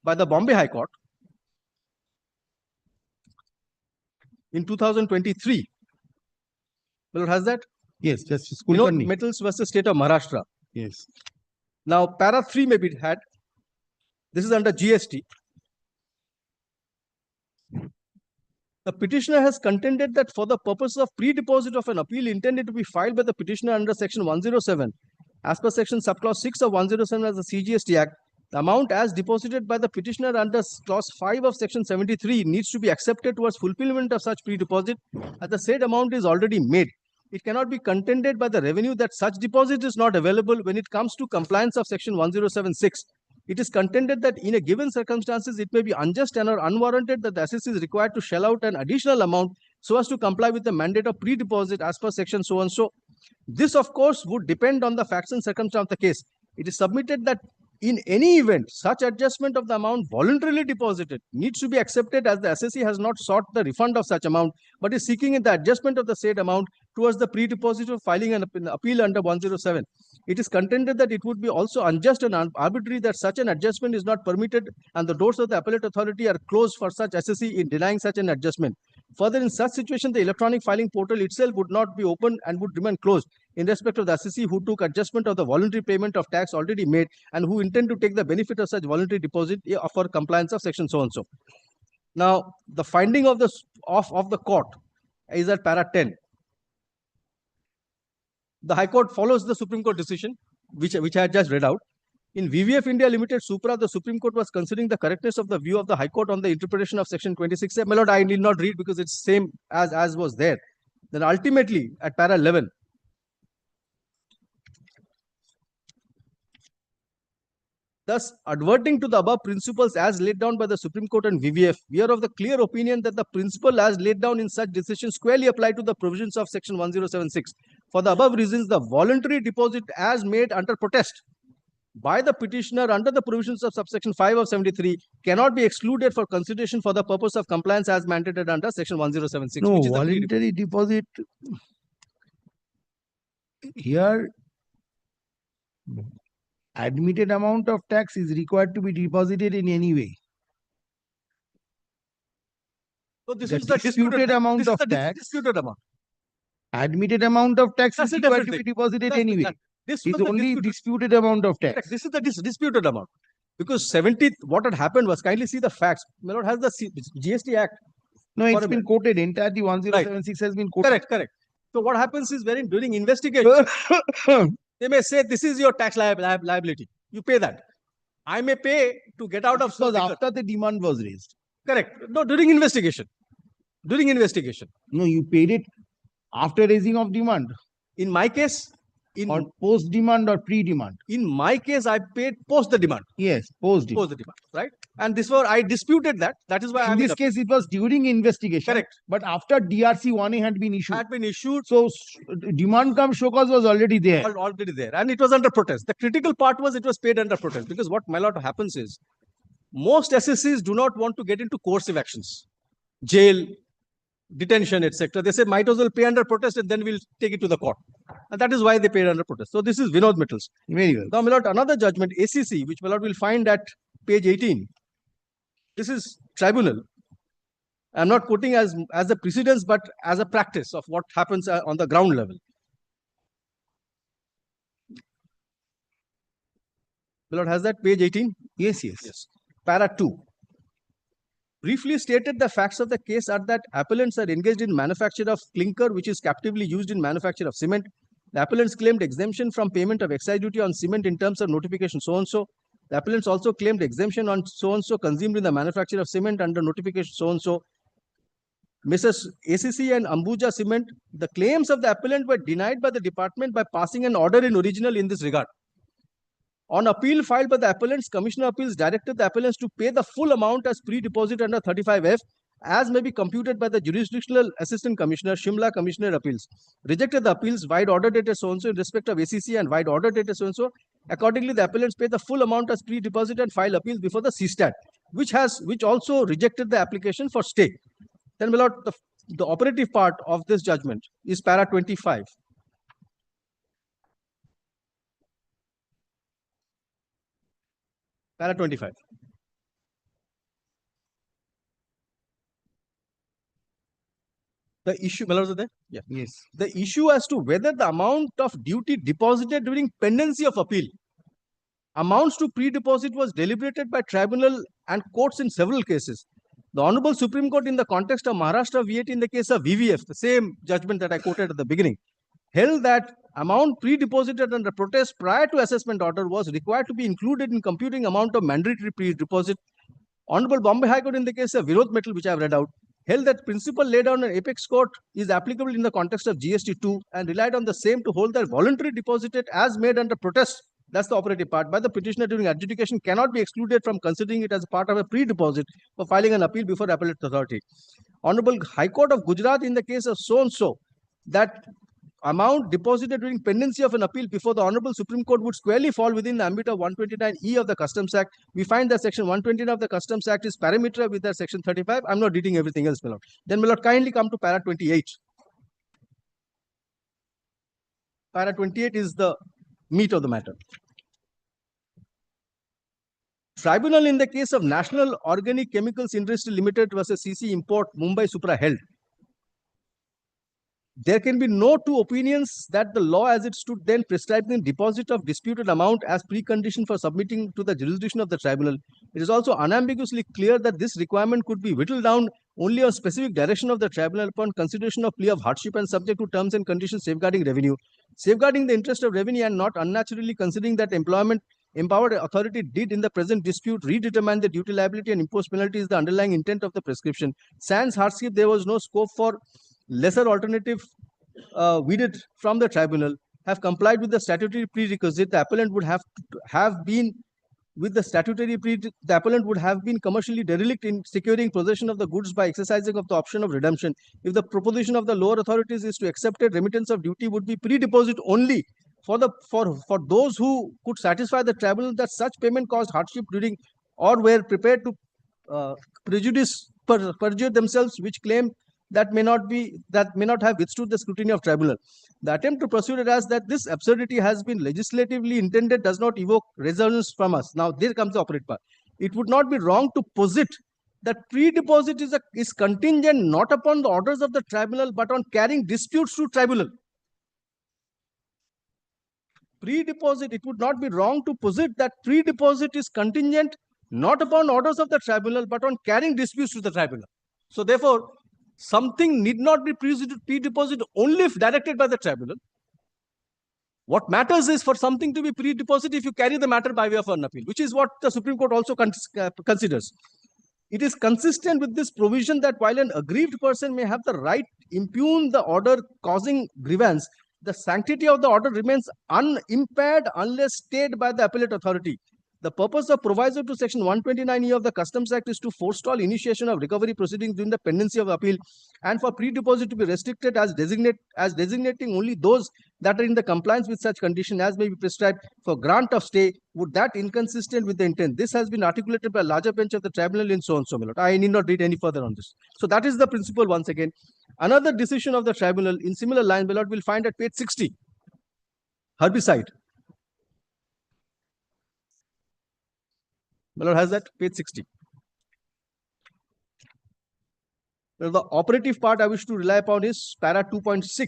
by the Bombay High Court in 2023. Well, has that? Yes, just school Vinod Metals versus State of Maharashtra. Yes. Now, para 3 may be had. This is under GST. The petitioner has contended that for the purpose of pre-deposit of an appeal intended to be filed by the petitioner under section 107, as per section subclause 6 of 107 as the CGST Act, the amount as deposited by the petitioner under clause 5 of section 73 needs to be accepted towards fulfillment of such pre-deposit as the said amount is already made. It cannot be contended by the revenue that such deposit is not available when it comes to compliance of section 107(6). It is contended that in a given circumstances, it may be unjust and or unwarranted that the assessee is required to shell out an additional amount so as to comply with the mandate of pre-deposit as per section so and so. This, of course, would depend on the facts and circumstances of the case. It is submitted that in any event, such adjustment of the amount voluntarily deposited needs to be accepted as the assessee has not sought the refund of such amount, but is seeking the adjustment of the said amount towards the pre-deposit of filing an appeal under 107. It is contended that it would be also unjust and arbitrary that such an adjustment is not permitted and the doors of the appellate authority are closed for such assessee in denying such an adjustment. Further, in such situation, the electronic filing portal itself would not be open and would remain closed. in respect of the assessee who took adjustment of the voluntary payment of tax already made and who intend to take the benefit of such voluntary deposit for compliance of section so and so. Now, the finding of the court is at para 10. The High Court follows the Supreme Court decision, which I had just read out. In VVF India Limited Supra, the Supreme Court was considering the correctness of the view of the High Court on the interpretation of section 26A. My lord, I need not read because it's same as was there. Then ultimately, at para 11, thus adverting to the above principles as laid down by the Supreme Court and VVF, we are of the clear opinion that the principle as laid down in such decisions squarely apply to the provisions of section 1076. For the above reasons, the voluntary deposit as made under protest by the petitioner under the provisions of subsection 5 of 73 cannot be excluded for consideration for the purpose of compliance as mandated under section 1076. No, which is voluntary deposit here, admitted amount of tax is required to be deposited in any way. So this The is the disputed amount this is of the tax. disputed amount. Admitted amount of tax That's is a required different to be thing. deposited That's anyway. that. This It's was the only disputed. disputed amount of tax. Correct. This is the disputed amount. Because 70, what had happened was, kindly see the facts. My lord has the GST Act. No, it's For a been minute. quoted. Entirely 1076 has been quoted. Correct. So what happens is during investigation, they may say this is your tax liability. You pay that. I may pay to get out of Because liquor. after the demand was raised. Correct. No, during investigation. No, you paid it after raising of demand. In my case, Or post demand or pre demand. in my case, I paid post the demand. Yes, post demand. Post the demand, right? And this was I disputed that. That is why In this case, it was during investigation. Correct. But after DRC 1A had been issued. had been issued So demand cum show cause was already there. already there, and it was under protest. The critical part was it was paid under protest, because what my lord happens is most SSCs do not want to get into coercive actions, jail, detention, etc. They say might as well pay under protest and then we'll take it to the court, and that is why they paid under protest. So this is Vinod Mittals. Very well. Now, my lord, another judgment, ACC, which my lord will find at page 18. This is tribunal. I'm not quoting as a precedence, but as a practice of what happens on the ground level. My lord, has that page 18? Yes. Para 2. Briefly stated, the facts of the case are that appellants are engaged in manufacture of clinker, which is captively used in manufacture of cement. The appellants claimed exemption from payment of excise duty on cement in terms of notification so-and-so. The appellants also claimed exemption on so-and-so consumed in the manufacture of cement under notification so-and-so. Mrs. ACC and Ambuja Cement, the claims of the appellant were denied by the department by passing an order in original in this regard. On appeal filed by the appellants, Commissioner Appeals directed the appellants to pay the full amount as pre-deposit under 35F, as may be computed by the Jurisdictional Assistant Commissioner, Shimla Commissioner Appeals. Rejected the appeals, wide order dated so-and-so in respect of ACC and wide order dated so-and-so. Accordingly, the appellants pay the full amount as pre-deposit and file appeals before the CSTAT, which also rejected the application for stay. Then, my lord, the operative part of this judgment is para 25. Para 25. The issue, my lords, are there? Yeah. Yes. The issue as to whether the amount of duty deposited during pendency of appeal amounts to pre-deposit was deliberated by tribunal and courts in several cases. The Honorable Supreme Court, in the context of Maharashtra VAT in the case of VVF, the same judgment that I quoted at the beginning, held that amount pre-deposited under protest prior to assessment order was required to be included in computing amount of mandatory pre-deposit. Honorable Bombay High Court in the case of Vinod Mittals, which I have read out, held that principle laid down in Apex Court is applicable in the context of GST2 and relied on the same to hold that voluntary deposited as made under protest, that's the operative part, by the petitioner during adjudication cannot be excluded from considering it as a part of a pre-deposit for filing an appeal before appellate authority. Honorable High Court of Gujarat in the case of so-and-so, that amount deposited during pendency of an appeal before the Honorable Supreme Court would squarely fall within the ambit of 129E of the Customs Act. We find that section 129 of the Customs Act is parameter with that section 35. I'm not reading everything else, my lord. Then, my lord, kindly come to para 28. Para 28 is the meat of the matter. Tribunal in the case of National Organic Chemicals Industry Limited versus CC Import Mumbai Supra held there can be no two opinions that the law as it stood then prescribing deposit of disputed amount as precondition for submitting to the jurisdiction of the tribunal. It is also unambiguously clear that this requirement could be whittled down only on specific direction of the tribunal upon consideration of plea of hardship and subject to terms and conditions safeguarding revenue. Safeguarding the interest of revenue and not unnaturally considering that empowered authority did in the present dispute redetermine the duty liability and impose penalty is the underlying intent of the prescription. Sans hardship, there was no scope for lesser alternative weeded from the tribunal, have complied with the statutory prerequisite. The appellant would have been with the statutory the appellant would have been commercially derelict in securing possession of the goods by exercising of the option of redemption. If the proposition of the lower authorities is to accept a remittance of duty would be pre-deposit only for those who could satisfy the tribunal that such payment caused hardship during or were prepared to perjure themselves, which claim that may not have withstood the scrutiny of tribunal. The attempt to pursue it as that this absurdity has been legislatively intended does not evoke resonance from us. Now there comes the operative part. It would not be wrong to posit that pre-deposit is contingent not upon the orders of the tribunal but on carrying disputes to tribunal. Pre-deposit, it would not be wrong to posit that pre-deposit is contingent not upon orders of the tribunal but on carrying disputes to the tribunal. So therefore, something need not be pre-deposit only if directed by the tribunal. What matters is for something to be pre-deposit if you carry the matter by way of an appeal, which is what the Supreme Court also considers. It is consistent with this provision that while an aggrieved person may have the right to impugn the order causing grievance, the sanctity of the order remains unimpaired unless stayed by the appellate authority. The purpose of proviso to section 129E of the Customs Act is to forestall initiation of recovery proceedings during the pendency of appeal and for pre-deposit to be restricted as designating only those that are in the compliance with such condition as may be prescribed for grant of stay. Would that inconsistent with the intent? This has been articulated by a larger bench of the tribunal in so and so. I need not read any further on this. So that is the principle once again. Another decision of the tribunal in similar line, we'll find at page 60. Herbicide. Miller has that, page 60. Well, the operative part I wish to rely upon is para 2.6.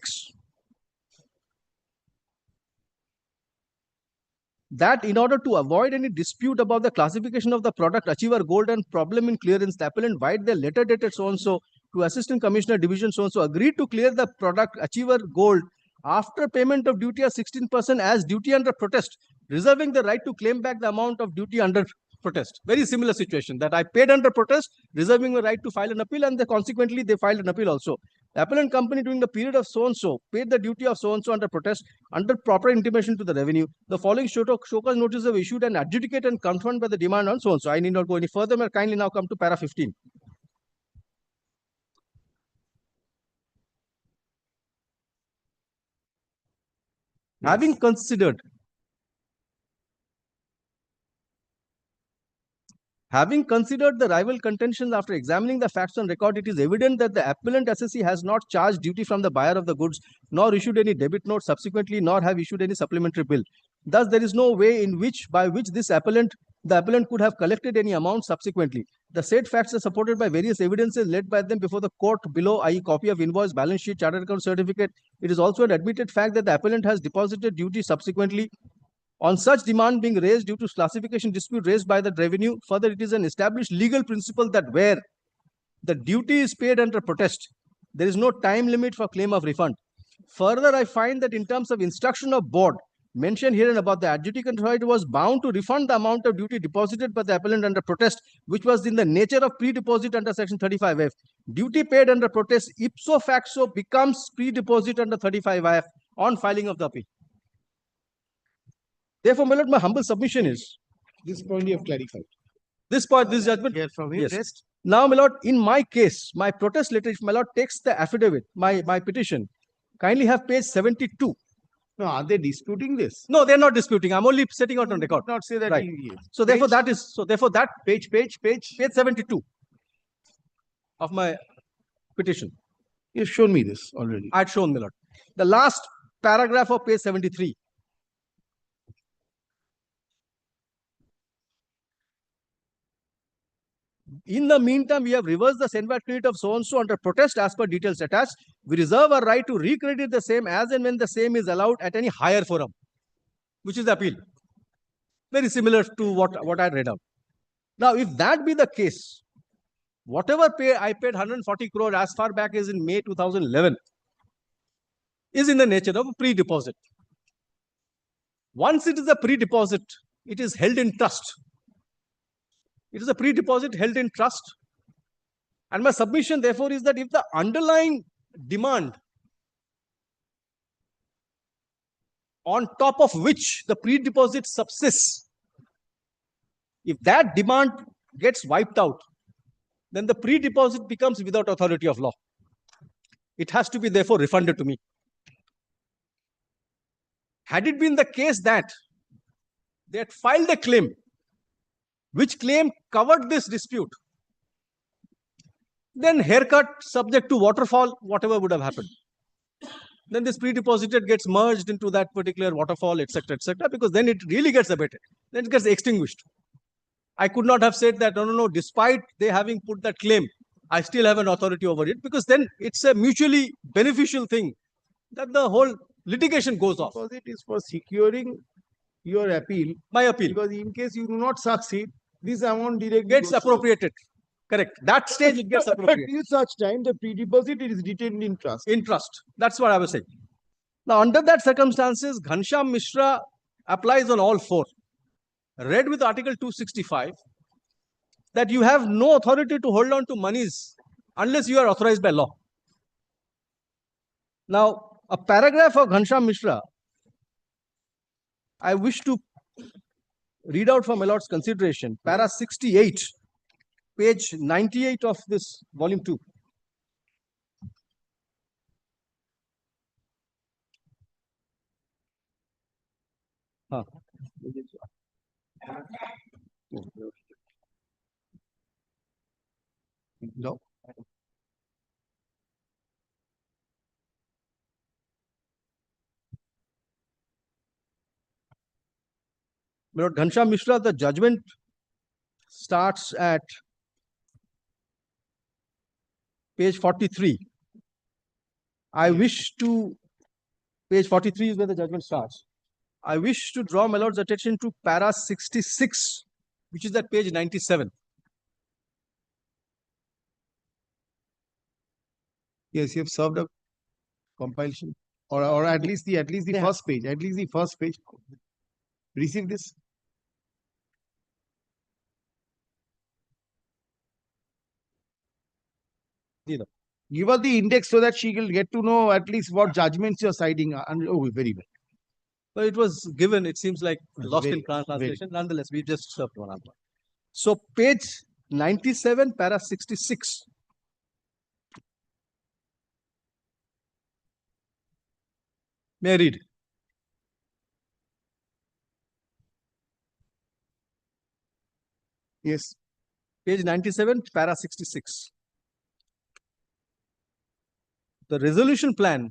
That in order to avoid any dispute about the classification of the product Achiever Gold and problem in clearance, the appellant vide their letter dated so-and-so to Assistant Commissioner Division so-and-so agreed to clear the product Achiever Gold after payment of duty of 16% as duty under protest, reserving the right to claim back the amount of duty under protest. Very similar situation that I paid under protest, reserving the right to file an appeal, and consequently they filed an appeal also. The appellant company during the period of so-and-so paid the duty of so-and-so under protest under proper intimation to the revenue. The following show cause notices were issued and adjudicated and confirmed by the demand on so-and-so. I need not go any further, but kindly now come to para 15. Yes. Having considered the rival contentions after examining the facts on record, it is evident that the appellant assessee has not charged duty from the buyer of the goods, nor issued any debit note subsequently, nor have issued any supplementary bill. Thus, there is no way by which the appellant could have collected any amount subsequently. The said facts are supported by various evidences laid by them before the court below, i.e. copy of invoice, balance sheet, chartered account certificate. It is also an admitted fact that the appellant has deposited duty subsequently. On such demand being raised due to classification dispute raised by the revenue, further it is an established legal principle that where the duty is paid under protest, there is no time limit for claim of refund. Further, I find that in terms of instruction of board, mentioned here and about the adjudicant authority was bound to refund the amount of duty deposited by the appellant under protest, which was in the nature of pre-deposit under section 35F. Duty paid under protest ipso facto becomes pre-deposit under 35F on filing of the appeal. Therefore, my lord, my humble submission is this point you have clarified. This point, this judgment. Here from Yes. rest. Now, my lord, in my case, my protest letter, if my lord takes the affidavit, my petition, kindly have page 72. No, are they disputing this? No, they're not disputing. I'm only setting out on record. Not say that. Right. Yes. So therefore, that page 72 of my petition. You've shown me this already. I had shown, my lord. The last paragraph of page 73. In the meantime, we have reversed the send back credit of so-and-so under protest as per details attached. we reserve our right to recredit the same as and when the same is allowed at any higher forum, which is the appeal. Very similar to what I read out. Now, if that be the case, whatever I paid 140 crore as far back as in May 2011 is in the nature of a pre-deposit. Once it is a pre-deposit, it is held in trust. It is a pre-deposit held in trust. And my submission, therefore, is that if the underlying demand on top of which the pre-deposit subsists, if that demand gets wiped out, then the pre-deposit becomes without authority of law. It has to be therefore refunded to me. Had it been the case that they had filed a claim, which claim covered this dispute, then haircut subject to waterfall, whatever would have happened. Then this pre-deposited gets merged into that particular waterfall, etc., because then it really gets abated. Then it gets extinguished. I could not have said that, no, despite they having put that claim, I still have an authority over it, because then it's a mutually beneficial thing that the whole litigation goes off. Because it is for securing your appeal. My appeal. Because in case you do not succeed, this amount directly Gets goes to- appropriated. Correct. That stage it gets But appropriated. till such time, the pre-deposit is retained in trust. In trust. That's what I was saying. Now, under that circumstances, Ghanshyam Mishra applies on all four. Read with Article 265 that you have no authority to hold on to monies unless you are authorized by law. Now, a paragraph of Ghanshyam Mishra, I wish to read out for my Lord's consideration. Para 68, page 98 of this volume 2. No. Lord Ghanshyam Mishra, the judgment starts at page 43. I wish to, page 43 is where the judgment starts. I wish to draw my Lord's attention to para 66, which is at page 97. Yes, you have served a compilation, or at least the first page. At least the first page. Receive this. Give her the index so that she will get to know at least what judgments you are citing. And oh, very well. Well, it was given, it seems like lost Very, in translation. Nonetheless, we just served one answer. So, page 97, para 66. May I read? Yes. Page 97, para 66. The resolution plan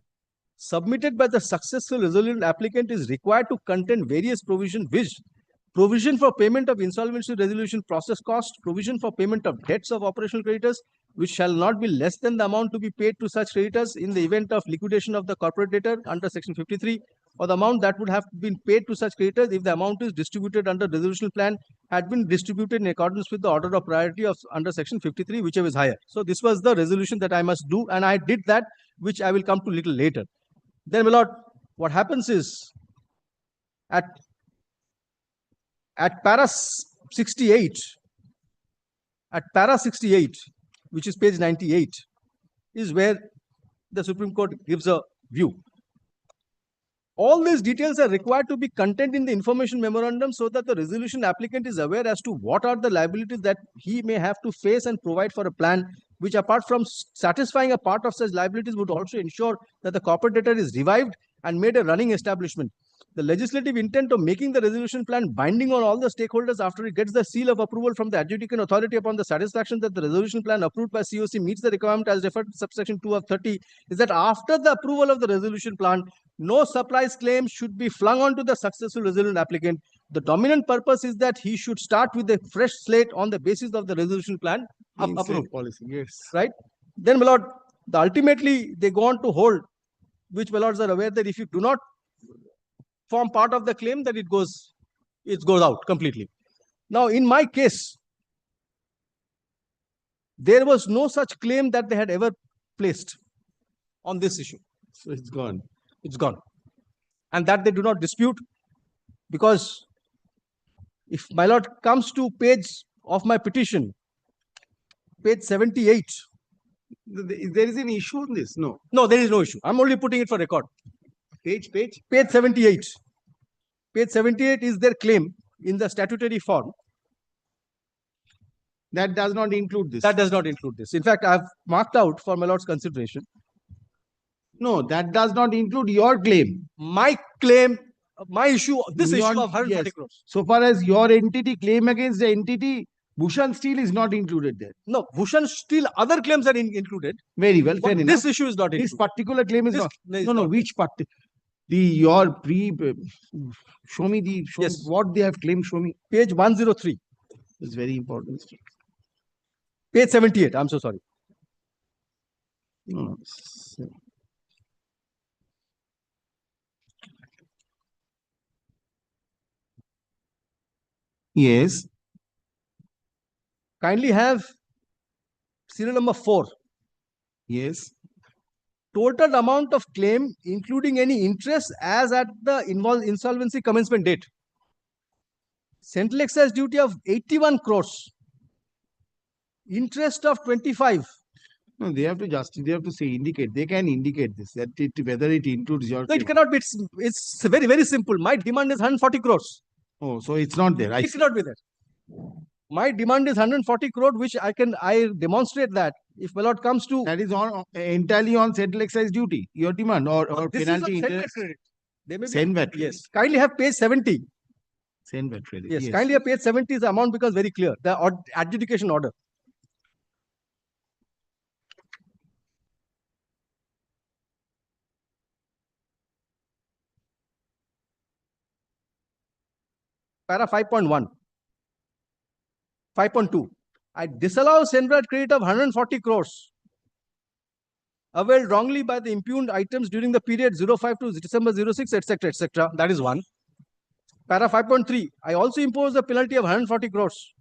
submitted by the successful resolution applicant is required to contain various provisions which provision for payment of insolvency resolution process cost, provision for payment of debts of operational creditors, which shall not be less than the amount to be paid to such creditors in the event of liquidation of the corporate debtor under section 53, or the amount that would have been paid to such creditors if the amount is distributed under resolution plan had been distributed in accordance with the order of priority of under section 53, whichever is higher. So this was the resolution that I must do, and I did that, which I will come to little later. Then, my Lord, what happens is at para 68, which is page 98, is where the Supreme Court gives a view. All these details are required to be contained in the information memorandum so that the resolution applicant is aware as to what are the liabilities that he may have to face and provide for a plan, which apart from satisfying a part of such liabilities would also ensure that the corporate debtor is revived and made a running establishment. The legislative intent of making the resolution plan binding on all the stakeholders after it gets the seal of approval from the adjudicant authority upon the satisfaction that the resolution plan approved by COC meets the requirement as referred to subsection 2 of 30 is that after the approval of the resolution plan, no surprise claim should be flung onto the successful resolution applicant. The dominant purpose is that he should start with a fresh slate on the basis of the resolution plan approved. Policy, yes. Right? Then, my Lord, ultimately they go on to hold, which my lords are aware that if you do not form part of the claim, then it goes out completely. Now, in my case, there was no such claim that they had ever placed on this issue. So it's gone. It's gone. And that they do not dispute, because if my lord comes to page of my petition, page 78. There is an issue on this? No. No, there is no issue. I'm only putting it for record. Page. Page 78. Page 78 is their claim in the statutory form. That does not include this. That does not include this. In fact, I've marked out for my lord's consideration. No, that does not include your claim. My claim, my issue, this Your- issue of 140 yes. crores. So far as your entity claim against the entity, Bhushan Steel is not included there. No, Bhushan Steel, other claims are included. Very well, fair But enough. this issue is not included. This particular claim is This- not. is No, not. which part? Your show me Yes. what they have claimed. Show me. Page 103. It's very important. Page 78. I'm so sorry. No. Yes. Kindly have serial number 4. Yes. Total amount of claim, including any interest as at the insolvency commencement date. Central excise duty of 81 crores. Interest of 25. No, they have to say indicate. They can indicate this, that whether it includes your No, it claim. cannot be. It's very, very simple. My demand is 140 crores. Oh, so it's not there. It cannot be there. My demand is 140 crore, which I demonstrate that if my lord comes to. That is entirely on central excise duty, your demand or This is penalty on Sen VAT interest. credit. They may be- Sen VAT. Yes. Kindly have page 70. Sen VAT credit. Yes. Kindly have page 70. The amount becomes very clear. The adjudication order. Para 5.1. 5.2. I disallow Sen VAT credit of 140 crores availed wrongly by the impugned items during the period 05 to December 06, etc., etc. That is one. Para 5.3. I also impose a penalty of 140 crores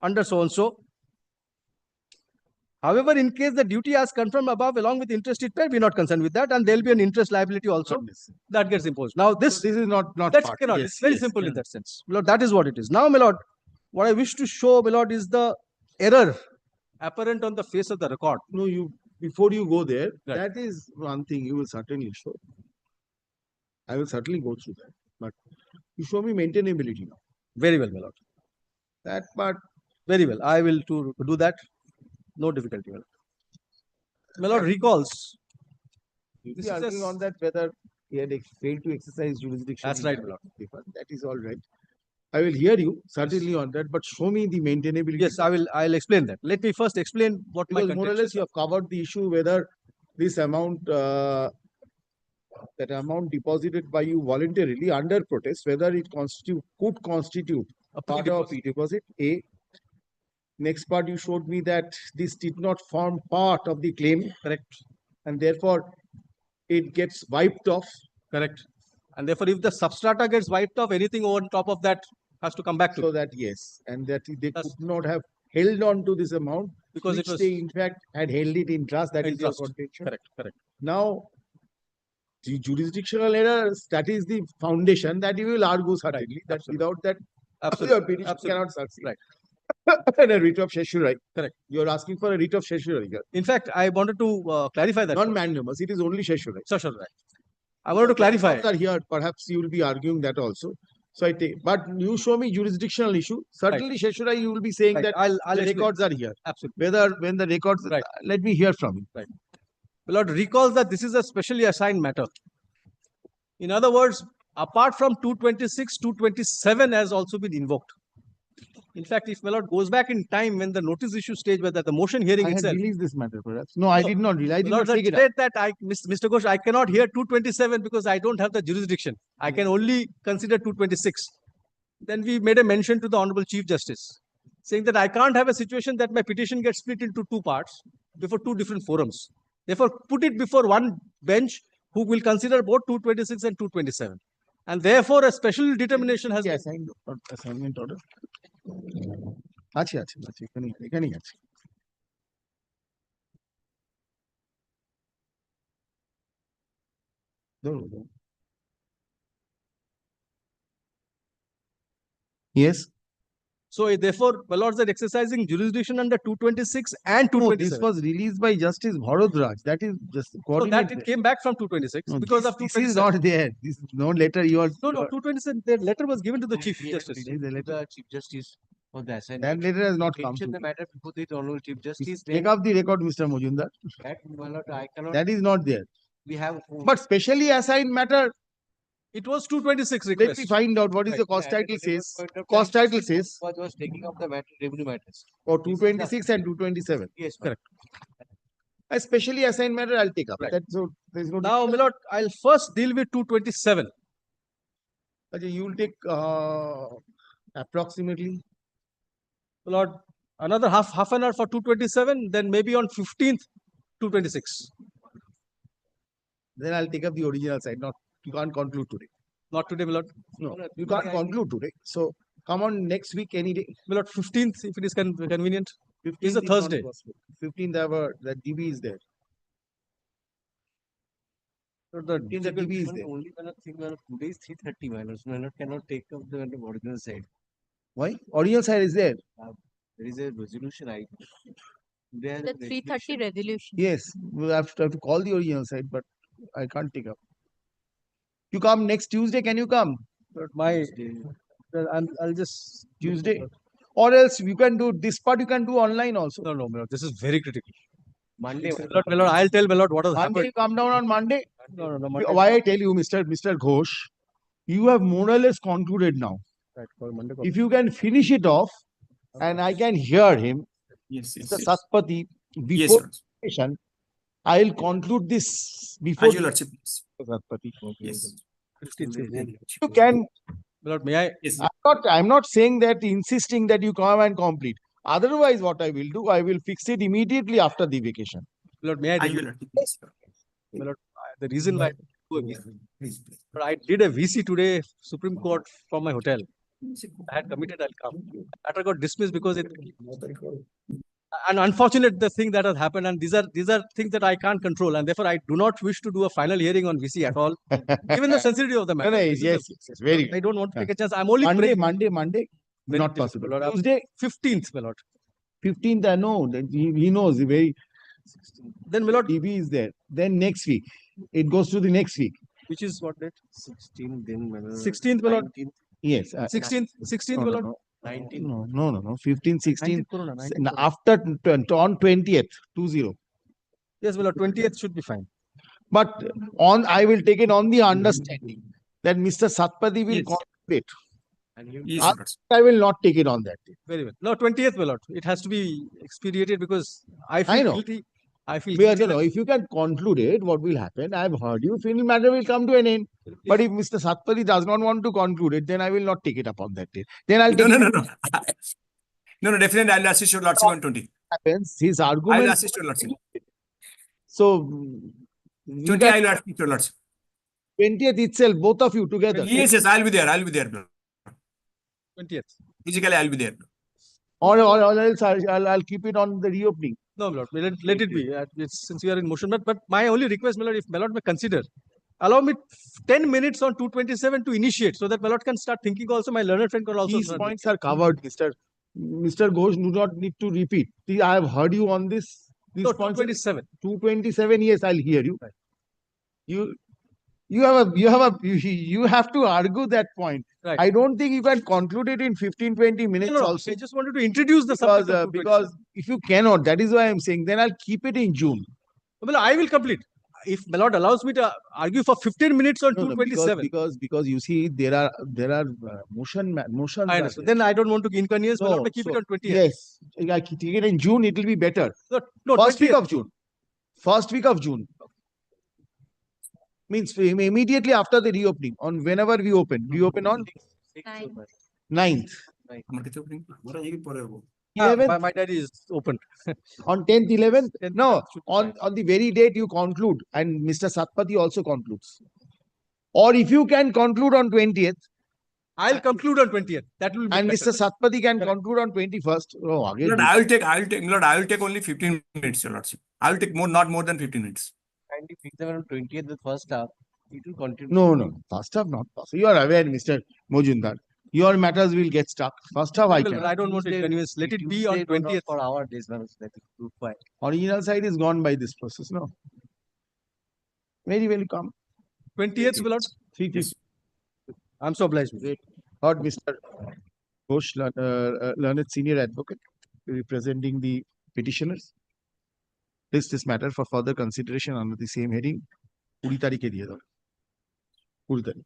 under so and so. However, in case the duty as confirmed above along with interest it paid, we are not concerned with that, and there will be an interest liability also that gets imposed. Now, This is not that part. cannot. Yes, It's very yes, simple yeah. in that sense. My lord, that is what it is. Now, my lord, what I wish to show, my lord, is the error apparent on the face of the record. No, before you go there, Right. that is one thing you will certainly show. I will certainly go through that. But you show me maintainability now. Very well, my lord. That part, Very well. I will to do that. No difficulty, my lord. My lord recalls. you This be is a arguing on that whether he had failed to exercise jurisdiction. That's in right, that my lord. paper. That is all right. I will hear you certainly on that, but show me the maintainability. Yes, I'll explain that. Let me first explain what my Because more or less you have covered the issue whether this amount, that amount deposited by you voluntarily under protest, whether it could constitute a part of a deposit. A. Next part, you showed me that this did not form part of the claim. Correct. And therefore, it gets wiped off. Correct. And therefore, if the substrata gets wiped off, anything on top of that has to come back to So that, yes, and that they That's- could not have held on to this amount because which it was they in fact had held it in trust. That is your trust. contention. Correct. Now, the jurisdictional errors, that is the foundation that you will argue certainly that absolutely. without that Absolutely. your petition Absolutely. cannot succeed. Right. And a writ of certiorari. Correct. You're asking for a writ of certiorari here. In fact, I wanted to clarify that. Non-magnanimous, it is only certiorari. Sure, right. I wanted to clarify. Are here, perhaps you will be arguing that also. So I take, but you show me jurisdictional issue. Certainly, certiorari, you will be saying Right. that I'll the explain. records are here. Absolutely. When the records, Right. let me hear from you. Right. My lord recalls that this is a specially assigned matter. In other words, apart from 226, 227 has also been invoked. In fact, if my lord goes back in time when the notice issue stage, whether the motion hearing I had itself, released this matter, perhaps. No, I did not release. I did not Lord, take it up. said that Mr. Ghosh, I cannot hear 227 because I don't have the jurisdiction. I can only consider 226. Then we made a mention to the Honorable Chief Justice, saying that I can't have a situation that my petition gets split into two parts before two different forums. Therefore, put it before one bench who will consider both 226 and 227. And therefore, a special determination has been. Assignment order. আছে, এখানেই আছে। Yes. So therefore, my lords are exercising jurisdiction under 226 and No, 227. this was released by Justice Bharadraj. That is just So that coordinated. it came back from 226 No, because this, of this 227. is not there. This is no letter you are. No, 227. The letter was given to the Chief Justice. The Chief Justice for the That assignment. letter has not come. Mention To the matter before the Honorable Chief Justice. Take Then up the record, Mr. Mojumdar. that, my lord, I cannot, That is not there. we have. But specially assigned matter, It was 226 let request. me find out what is Right. the cost At title a given says. point of Cost time, title says was taking up the matter, revenue matters. for 226 and 227. Yes, Correct. A specially assigned matter I'll take up. Right. That, so there is no. Now, my lord, I'll first deal with 227. Okay, you will take approximately. My lord, another half an hour for 227, then maybe on 15th, 226. Then I'll take up the original side. Not you can't conclude today. Not today, my lord. No, you can't conclude today. So come on next week any day. My lord, 15th, if it is convenient. 15th It's a is not Thursday. possible. 15th the DB is there. So the 15th the DB is there. Only one thing, my lord, today is 3:30, my lord, so my lord cannot take up the original side. Why? Original side is there. There is a resolution, I. There The 3:30 resolution. Yes, we'll have to call the original side, but I can't take up. You come next Tuesday, can you come? But I'll just Tuesday? Or else you can do this part, you can do online also. No, my lord, this is very critical. Monday. My lord, I'll tell my lord what has Monday, happened. you come down on Monday. No, Monday. Why I tell you, Mr. Ghosh, you have more or less concluded now. Right, for Monday. If you can finish it off, and I can hear him, Yes, yes, Mr. yes. Satpathy, Yes, before Lord. session, I'll conclude this before As your lordship, please. Satpathy. Yes. 15th. You can. My lord, may I? Yes. I'm not saying that, insisting that you come and complete. Otherwise, what I will do, I will fix it immediately after the vacation. My lord, may I? As your lordship, please. My lord, the reason why Please, please. but I did a VC today, Supreme Court, from my hotel. I had committed, I'll come. That got dismissed because it. And unfortunate the thing that has happened, and these are things that I can't control, and therefore I do not wish to do a final hearing on VC at all, given the sensitivity of the matter. This is yes, very I good. don't want to take a chance. I'm only Monday, praying. Monday, Very not difficult, possible. Lord. Tuesday, 15th, my lord. 15th, I know that he knows the very. Then, my lord, DB is there. Then next week, it goes to the next week. which is what date? 16, then, my lord. 16th, my lord. 19th, Yes. 16th, my lord. 19th. No. 15, 16. 19th Corona, 19th N- Corona. After on 20th, 20. Yes, my lord. 20th should be fine. But I will take it on the understanding that Mr. Satpathy will Yes. contemplate. And he Yes, Ah, your lordship. I will not take it on that day. Very well. No, 20th, my lord. It has to be expedited because I feel know. guilty. I feel Because, guilty. if you can conclude it, what will happen? I've heard you. Final matter will come to an end. But if Mr. Satpathy does not want to conclude it, then I will not take it up on that day. Then I'll take No, it. no, no, no. No, no, definitely I'll assist your lordship on 20. Happens. His I'll argument. assist your lordship. So, 20, I'll assist your lordship. 20th itself, both of you together. Yes, yes, I'll be there. I'll be there. 20th. Physically, I'll be there. Or else I'll keep it on the reopening. No, my lord. Let it be. Since we are in motion. But my only request, my lord, if my lord may consider, allow me 10 minutes on 227 to initiate so that my lord can start thinking also. My learned friend can also. These points are covered, Mr. Ghosh. Do not need to repeat. See, I have heard you on this. These No, points. 227. 227. Yes, I'll hear you. Right. You have to argue that point. Right. I don't think you can conclude it in 15-20 minutes No, also. I just wanted to introduce the Because, subject of 227. because if you cannot, that is why I'm saying, then I'll keep it in June. Well, I will complete. If my lord allows me to argue for 15 minutes on No, 227. because you see, there are motions. I understand. Then I don't want to inconvenience. My lord may keep it on 20th. Yes, I take it in June. It will be better. No, First week 20th. of June. First week of June. Means immediately after the reopening. On whenever we open. We open on 9th. আমার কাছে opening ওরা এই পরে হবো। 11th, my diary is open. on 10th, 11th? 10th No, should be fine. on the very date you conclude and Mr. Satpathy also concludes. Or if you can conclude on 20th I'll conclude on 20th. That will be and better. Mr. Satpathy can Correct. conclude on 21st. Oh, again. Lord, I will take only 15 minutes, Your Lordship. I will take not more than 15 minutes. Kindly fix them on 20th, the first half. It will continue. No. First half not possible. You are aware, Mr. Mojumdar. Your matters will get stuck. First half I Well, can. I don't want to Tuesday- convince. Let it be on Tuesday don't 20th. For our days, man. That is too fine. Original side is gone by this process, no? Very welcome. 20th, my lord. 350. I'm so obliged. Heard Mr. Ghosh, learned senior advocate, representing the petitioners. This matter for further consideration under the same heading. 20 তারিখে দিয়ে দাও 20 তারিখ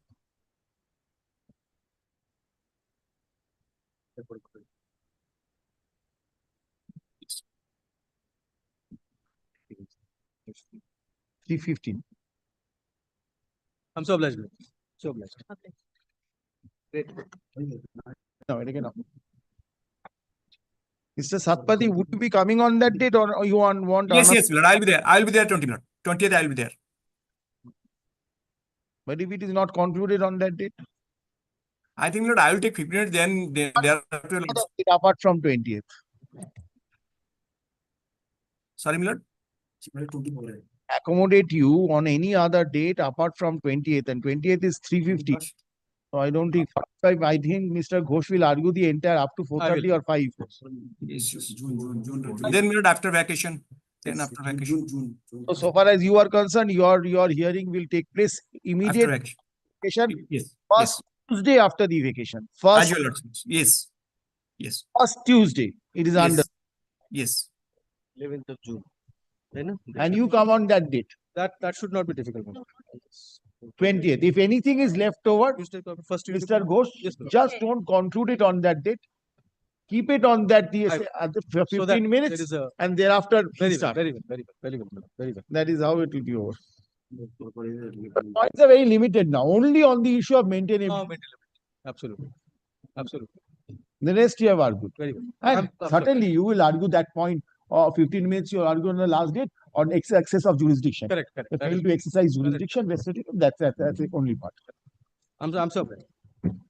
$315. I'm so obliged. So obliged. No, it again. Mr. Satpathy, would you be coming on that date or you want? Yes, another- yes, Lord. I will be there. I will be there 20 minutes. 20th, I will be there. But if it is not concluded on that date, I think, Lord, I will take 15 minutes. Then thereafter, Lord. apart from 20th. Sorry, my Lord. Accommodate you on any other date apart from 20th, and 20th is 350. So I don't think 5. I think Mr. Ghosh will argue the entire up to 4:30 or 5. Yes, June. Then, my Lord, after vacation. Then after vacation. So far as you are concerned, your hearing will take place After immediate vacation. vacation, Yes. first Tuesday after the vacation. As First, your Lord. Yes. Yes. first Tuesday. It is under. Yes. 11th of June. Then, And you come on that date, That should not be difficult. my lord. 20th. If anything is left over, Tuesday, first Tuesday. Mr. Ghosh, Yes, my lord. just don't conclude it on that date. Keep it on that at the So 15 that there minutes is a and thereafter very start. well, very well, my lord. Very well. That is how it will be over. But points are very limited now, only on the issue of maintainability. Absolutely. Absolutely. The rest you have argued. Very well. And I'm certainly you will argue that point of 15 minutes, you argue on the last date on excess of jurisdiction. Correct. The That fail is- to exercise jurisdiction, that's the only part. I'm so obliged.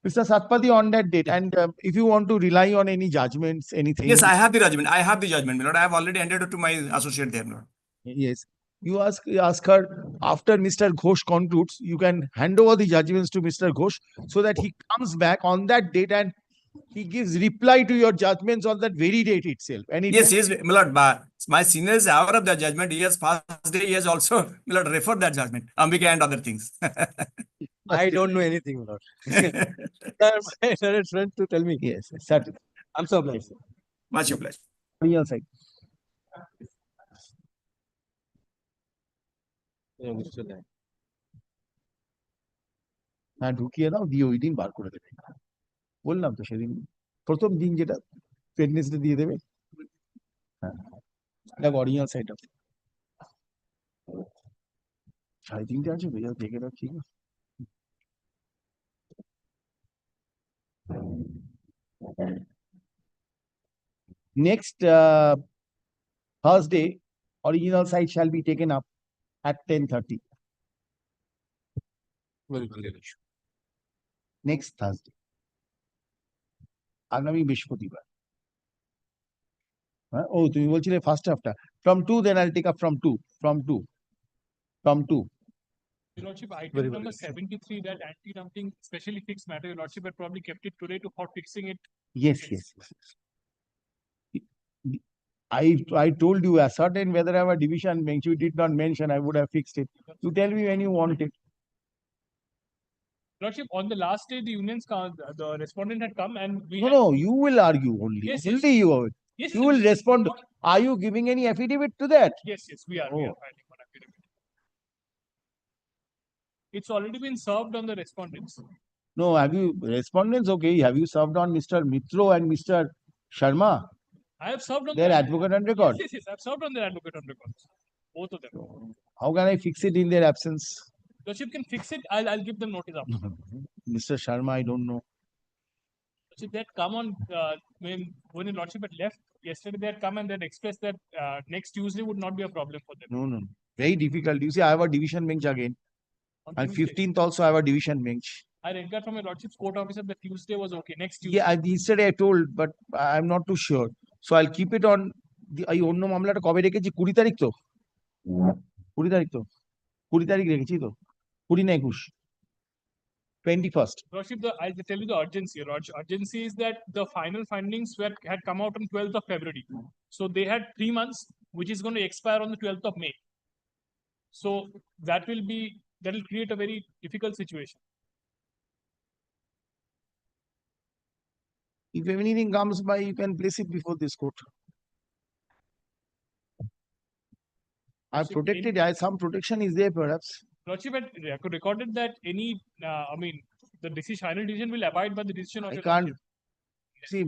Mr. Satpathy on that date, and if you want to rely on any judgments, anything. Yes, I have the judgment. My Lord. I have already entered to my associate there, my Lord. Yes. You ask her after Mr. Ghosh concludes, you can hand over the judgments to Mr. Ghosh so that he comes back on that date and he gives reply to your judgments on that very date itself. And it Yes, my Lord. My senior is aware of that judgment. He has passed day. He has also, my Lord, referred that judgment. Ambika and other things. I don't know anything, my lord. My learned friend to tell me. Yes, certainly. I'm so obliged. sir. Much obliged. Real side. Yeah, Mr. Lai. হ্যাঁ ঢুকিয়ে দাও দিয়ে ওই দিন বার করে দেবে বললাম তো সেদিন প্রথম দিন যেটা প্রেগনেন্সি দিয়ে দেবে হ্যাঁ দেখো অরিজিনাল সাইডটা 3:30 আছে ভেজা দেখে দাও ঠিক আছে next Thursday original site shall be taken up at 10:30 Very well. next Thursday আগামী বৃহস্পতিবার হ্যাঁ ও তুমি বলছিলে ফার্স্ট হাফটা from 2 then I'll take up from 2 Your Lordship, item Very well. number 73, that anti-dumping specially fixed matter, Your Lordship had probably kept it today to for fixing it. yes. I told you a certain whether I have a division bench you did not mention I would have fixed it you tell me when you want it Lordship, on the last day, the unions, the respondent had come and we had. no you will argue only Yes, only you Yes, you will respond are you giving any affidavit to that Yes, we are filing one affidavit. It's already been served on the respondents. no have you respondents okay have you served on Mr. Mitro and Mr. Sharma I have served on their the- advocate on record Yes, I've served on their advocate on records. Both of them. how can I fix it in their absence Lordship can fix it. I'll give them notice after. Mr. Sharma I don't know So they had come on, when your lordship had left yesterday, they had come and they had expressed that next Tuesday would not be a problem for them. No, no, no. Very difficult. You see, I have a division bench again. On And Tuesday. 15th also I have a division bench. I read that from your lordship's court officer that Tuesday was okay. Next Tuesday. Yeah, yesterday I told, but I'm not too sure. So I'll keep it on the এই অন্য মামলাটা কবে রেখেছি 20 তারিখ তো 20 তারিখ তো 20 তারিখ রেখেছি তো 20 না 21 21st. Lordship, I'll tell you the urgency. Urgency is that the final findings had come out on 12th of February. So they had 3 months, which is going to expire on the 12th of May. So that will create a very difficult situation. If anything comes by, you can place it before this court. I've protected, some protection is there perhaps. Lordship had recorded that the final decision will abide by the decision of I your can't lordship. see.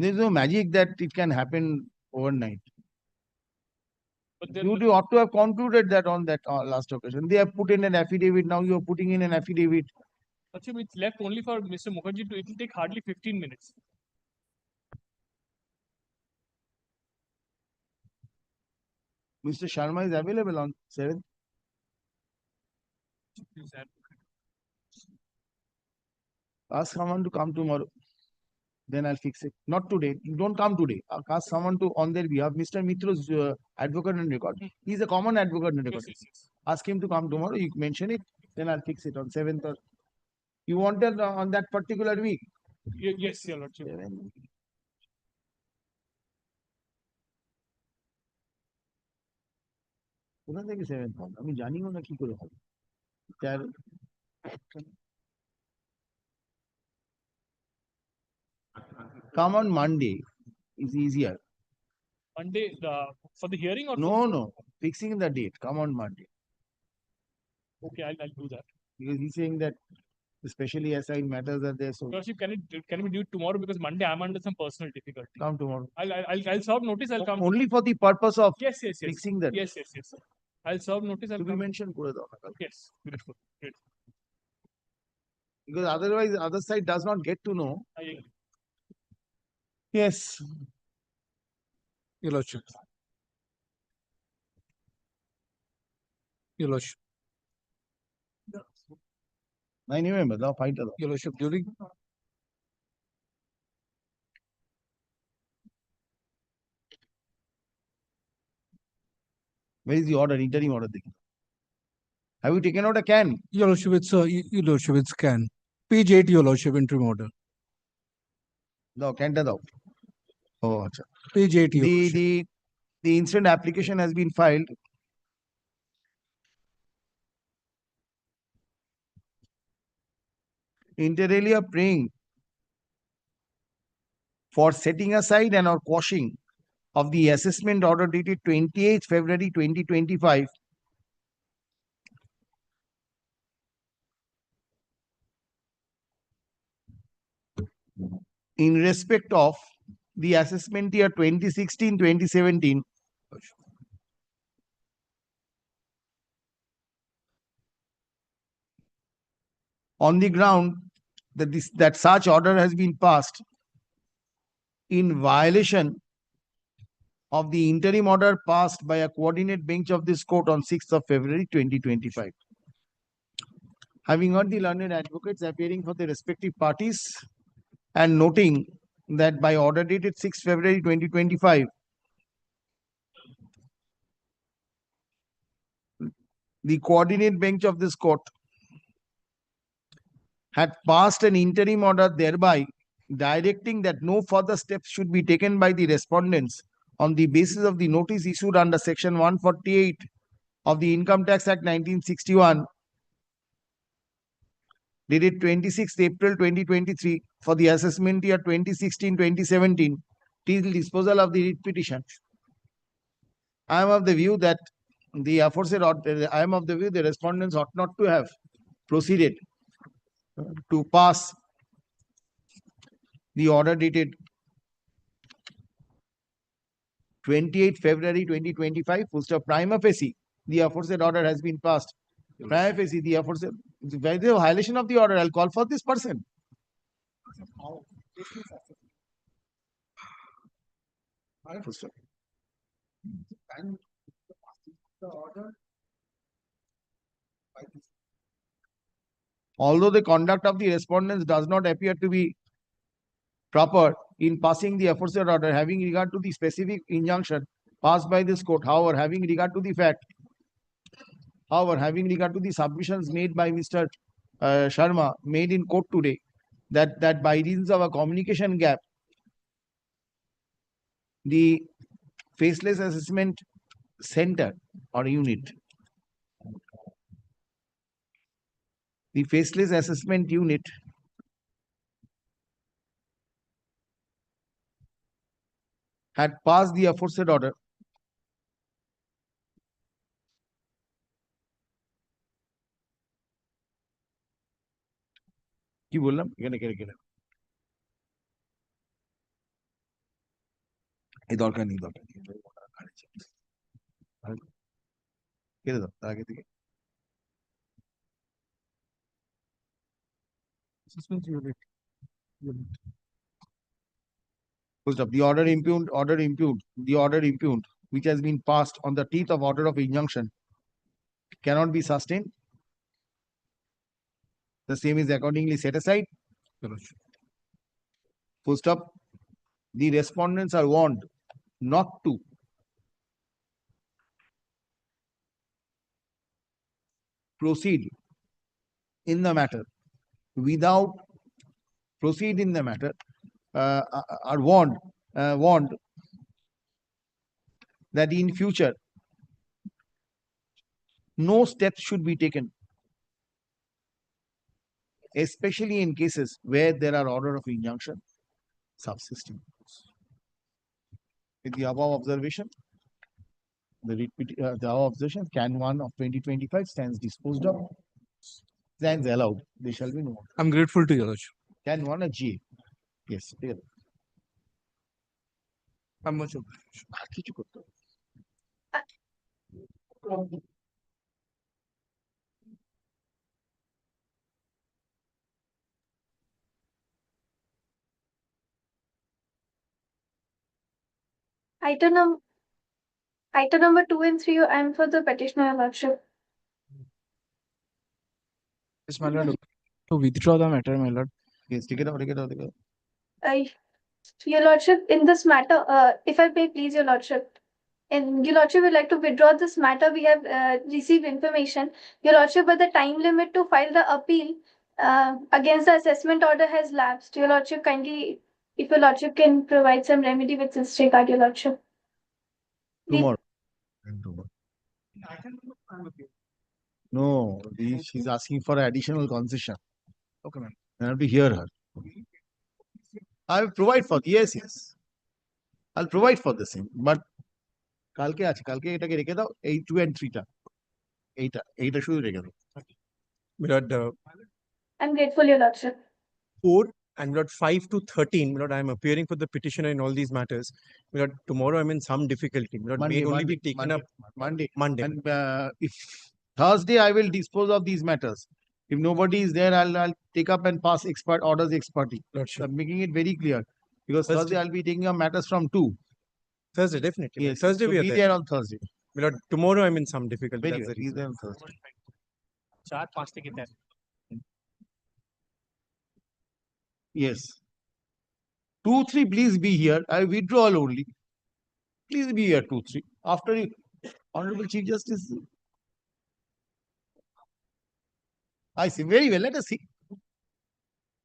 There's no magic that it can happen overnight. But then You ought to have concluded that on that last occasion. They have put in an affidavit. Now you are putting in an affidavit. Lordship, it's left only for Mr. Mukherjee to, it will take hardly 15 minutes. Mr. Sharma is available on 7th. Ask someone to come tomorrow. Then I'll fix it. Not today. You don't come today. Ask someone to on their behalf. Mr. Mitro's advocate and record. He's a common advocate and record. Yes. Ask him to come tomorrow. You mention it. Then I'll fix it on 7th. Or you wanted on that particular week. Yes, your lordship. 7th. কোথা থেকে 7th হবে? আমি জানিও না কি করে হবে। Come on Monday is easier. Monday, for the hearing or No. Fixing the date. Come on Monday. Okay, I'll do that. Because he's saying that especially assigned matters are there. So Lordship, can we do it tomorrow? Because Monday I'm under some personal difficulty. come tomorrow. I'll serve notice. I'll come. Only for the purpose of Yes. fixing that. Yes. I'll serve notice. I'll To be come. mentioned করে দাও না কালকে। Yes, beautiful. Great. Because otherwise the other side does not get to know. I agree. Yes. Your lordship. Your lordship. I remember the fight. Your lordship, during Where is the order? Interim order. Have you taken out a can? your lordship, it's can. Page 8, your lordship, interim order. No, can দাও। Oh, আচ্ছা। Page 8, your lordship. The incident application has been filed. Inter alia praying for setting aside and or quashing of the assessment order dated 28th February 2025 in respect of the assessment year 2016-2017 on the ground that that such order has been passed in violation of the interim order passed by a coordinate bench of this court on 6th of February 2025. Having heard the learned advocates appearing for the respective parties and noting that by order dated 6th February 2025, the coordinate bench of this court had passed an interim order thereby directing that no further steps should be taken by the respondents on the basis of the notice issued under section 148 of the Income Tax Act 1961 dated 26th April 2023 for the assessment year 2016-2017 till disposal of the writ petition. I am of the view that the aforesaid the respondents ought not to have proceeded to pass the order dated 28th February 2025, full stop. Prima facie, the aforesaid order has been passed. Prima facie, the aforesaid, if there is a violation of the order, I'll call for this person. Full stop. Although the conduct of the respondents does not appear to be proper in passing the aforesaid order, having regard to the specific injunction passed by this court, however, having regard to the submissions made by Mr. Sharma made in court today, that by reasons of a communication gap, the faceless assessment center or unit, the faceless assessment unit had passed the aforesaid order কি বললাম এখানে কেটে এই দরকার নেই কেটে দাও তার আগে থেকে Full stop. The order impugned, which has been passed on the teeth of order of injunction, cannot be sustained. The same is accordingly set aside. Full stop. The respondents are warned not to proceed in the matter are warned that in future no steps should be taken, especially in cases where there are order of injunction subsisting. With the above observation, the above observation, can 1 of 2025 stands disposed of, stands allowed. They shall be no more. I'm grateful to you, Lordship. Can 1 a GA. Yes. I'm much কিছু করতে হবে। Item number 2 and 3, I'm for the petitioner, Your Lordship. Yes, my lord. To withdraw the matter, my lord. Yes, take it out. Your Lordship, in this matter, if I may please, Your Lordship, Your Lordship would like to withdraw this matter. We have received information, Your Lordship, but the time limit to file the appeal against the assessment order has lapsed. Your Lordship, kindly, if Your Lordship can provide some remedy with this regard, Your Lordship. Tomorrow. No, she's asking for additional concession. Okay, ma'am. I have to hear her. I will provide for yes. I'll provide for the same. But কালকে এটাকে রেখে দাও, এই 2 and 3 টা এইটা শুধু রেখে দাও। My lord, I'm grateful, Your Lordship. 4 and my lord 5 to 13, my lord, I am appearing for the petitioner in all these matters. My lord, tomorrow I'm in some difficulty. My lord, may it only be taken up Monday. Monday. And if Thursday I will dispose of these matters. If nobody is there, I'll take up and pass orders ex parte. Lordship. I'm making it very clear because Thursday I'll be taking up matters from 2. Thursday, definitely. Yes, Thursday so we are be there. there on Thursday. My lord, tomorrow I'm in some difficulty. Very That's well. the Be reason. there on Thursday. 4-5 থেকে 10 Yes. 2, 3, please be here. I withdraw only. Please be here, 2, 3. After you, Honorable Chief Justice. I see. Very well. Let us see.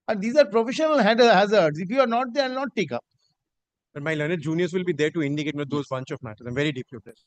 And these are professional hazards. If you are not there, I'll not take up. But my learned juniors will be there to indicate those bunch of matters. I'm very deeply blessed.